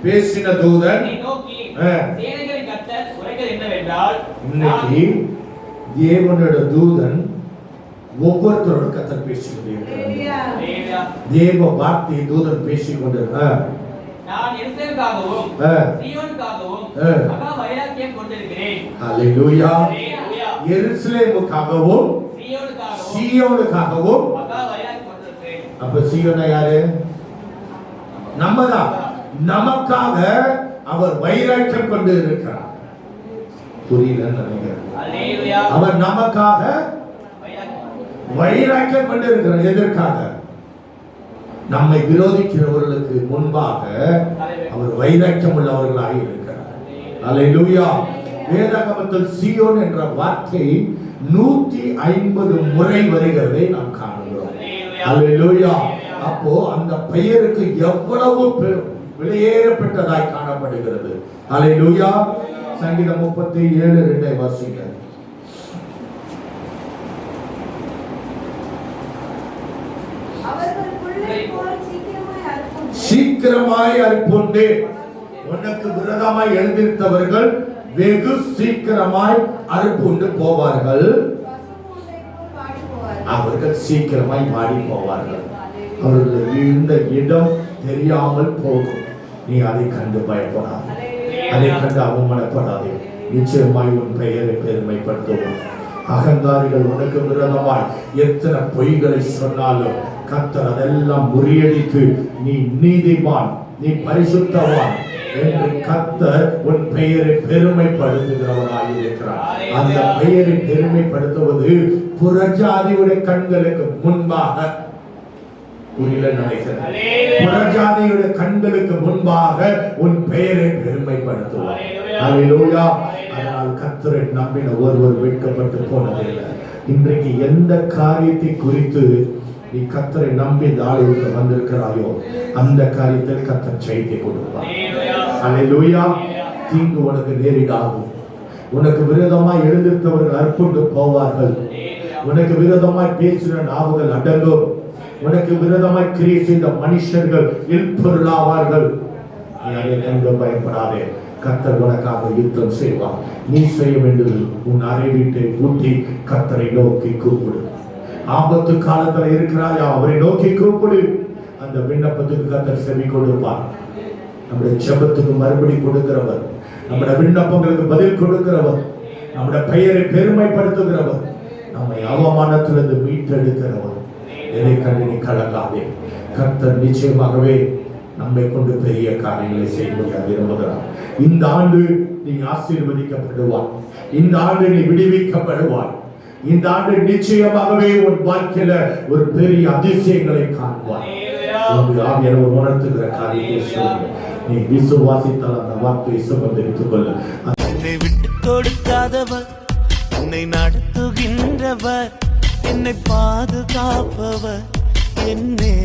Speaker 2: பேசின தூதன் நோக்கி சேனைகளின் கர்த்தர் உரைக்கிறது என்னவென்றால்,
Speaker 1: இன்னைக்கு தேவனோட தூதன் ஒவ்வொருத்தரோட கர்த்தர் பேசிக்கொண்டே இருக்கிறார். தேவ வார்த்தை தூதன் பேசிக்கொண்டிருக்கிறார்.
Speaker 2: நான் எருசலேமுக்காகவும் சீயோனுக்காகவும் மகா வைராக்கியம் கொண்டிருக்கிறேன்.
Speaker 1: ஹalleluya. எருசலேமுக்காகவும் சீயோனுக்காகவும்
Speaker 2: மகா வைராக்கியம் கொண்டிருக்கிறேன்.
Speaker 1: அப்ப சீயோனா யாரு? நம்மதான். நமக்காக அவர் வைராக்கியம் கொண்டு இருக்கிறார். புரியலன்னு நினைக்கிறேன்.
Speaker 2: ஹalleluya.
Speaker 1: அவர் நமக்காக வைராக்கியம் கொண்டு இருக்கிறார். எதற்காக? நம்மை விரோதிக்கிறவர்களுக்கு முன்பாக அவர் வைராக்கியம் உள்ளவர்களாக இருக்கிறார். ஹalleluya. வேதாகமத்தில் சீயோன் என்ற வார்த்தை 150 முறை வருகிறதை நாம் காணுகிறோம். ஹalleluya. அப்போ அந்த பெயருக்கு எவ்வளவு விலையேறப்பட்டதாய் காணப்படுகிறது. ஹalleluya. சங்கீதம் 37:2 வாசிங்க. சீக்கிரமாய் அறுப்புண்டு. உனக்கு விரோதமாய் எழுந்திருந்தவர்கள் வெகு சீக்கிரமாய் அறுப்புண்டு போவார்கள். அவர்கள் சீக்கிரமாய் மாடி போவார்கள். அவர்கள் இருந்த இடம் தெரியாமல் போகும். நீ அதை கண்டு பயப்படாதே, அதை கண்டு அவமானப்படாதே. நிச்சயமாய் உன் பெயரை பெருமைப்படுத்துவோம். அகங்காரிகள் உனக்கு விரோதமாய் எத்தனை பொய்களை சொன்னாலும் கர்த்தர் அதெல்லாம் முறியடித்து நீ நீதிமான், நீ பரிசுத்தவான் என்று கர்த்தர் உன் பெயரை பெருமைப்படுத்துகிறவராய் இருக்கிறார். அந்த பெயரை பெருமைப்படுத்துவது புறஜாதியுடைய கண்களுக்கு முன்பாக, புரியல நினைக்கிறேன், புறஜாதியுடைய கண்களுக்கு முன்பாக உன் பெயரை பெருமைப்படுத்துவார். ஹalleluya. அதனால் கர்த்தரை நம்பின ஒருவர் வெட்கப்பட்டு போனதில்லை. இன்றைக்கு எந்த காரியத்தை குறித்து நீ கர்த்தரை நம்பி இந்த ஆலயத்துக்கு வந்திருக்கிறாயோ அந்த காரியத்தில் கர்த்தர் ஜெயத்தை கொடுப்பார். ஹalleluya. தீங்கு உனக்கு நேரிடாகும். உனக்கு விரோதமாய் எழுந்திருந்தவர்கள் அற்புண்டு போவார்கள். உனக்கு விரோதமாய் பேசின நாவுகள் அடங்கும். உனக்கு விரோதமாய் கிரியை செய்த மனுஷர்கள் இல்பொருளாவார்கள். நீ அதை கண்டு பயப்படாதே. கர்த்தர் உனக்காக யுத்தம் செய்வார். நீ செய்ய வேண்டியது உன் அறை வீட்டை ஊட்டி கர்த்தரை நோக்கி கூப்பிடு. ஆபத்து காலத்துல இருக்கிறாயா, அவரை நோக்கி கூப்பிடு. அந்த விண்ணப்பத்துக்கு கர்த்தர் செவி கொடுப்பார். நம்முடைய ஜெபத்துக்கு மறுபடி கொடுக்கிறவர், நம்முடைய விண்ணப்பங்களுக்கு பதில் கொடுக்கிறவர், நம்முடைய பெயரை பெருமைப்படுத்துகிறவர், நம்மை அவமானத்திலிருந்து மீட்டெடுக்கிறவர். எதை கண்டு நீ கலங்காதே. கர்த்தர் நிச்சயமாகவே நம்மை கொண்டு பெரிய காரியங்களை செய்ய விரும்புகிறார். இந்த ஆண்டு நீ ஆசீர்வதிக்கப்படுவாய். இந்த ஆண்டு நீ விடுவிக்கப்படுவாய். இந்த ஆண்டு நிச்சயமாகவே உன் வாழ்க்கையில ஒரு பெரிய அதிசயங்களை காண்பாய். ஆவியானவர் உணர்த்துகிற காரியத்தை சொல்லுங்க. நீ விசுவாசித்தால் அந்த வார்த்தையை சுமந்தெடுத்துக் கொள்ள.
Speaker 3: என்னை விட்டு கொடுக்காதவர், என்னை நடத்துகின்றவர், என்னை பாதுகாப்பவர், என்னே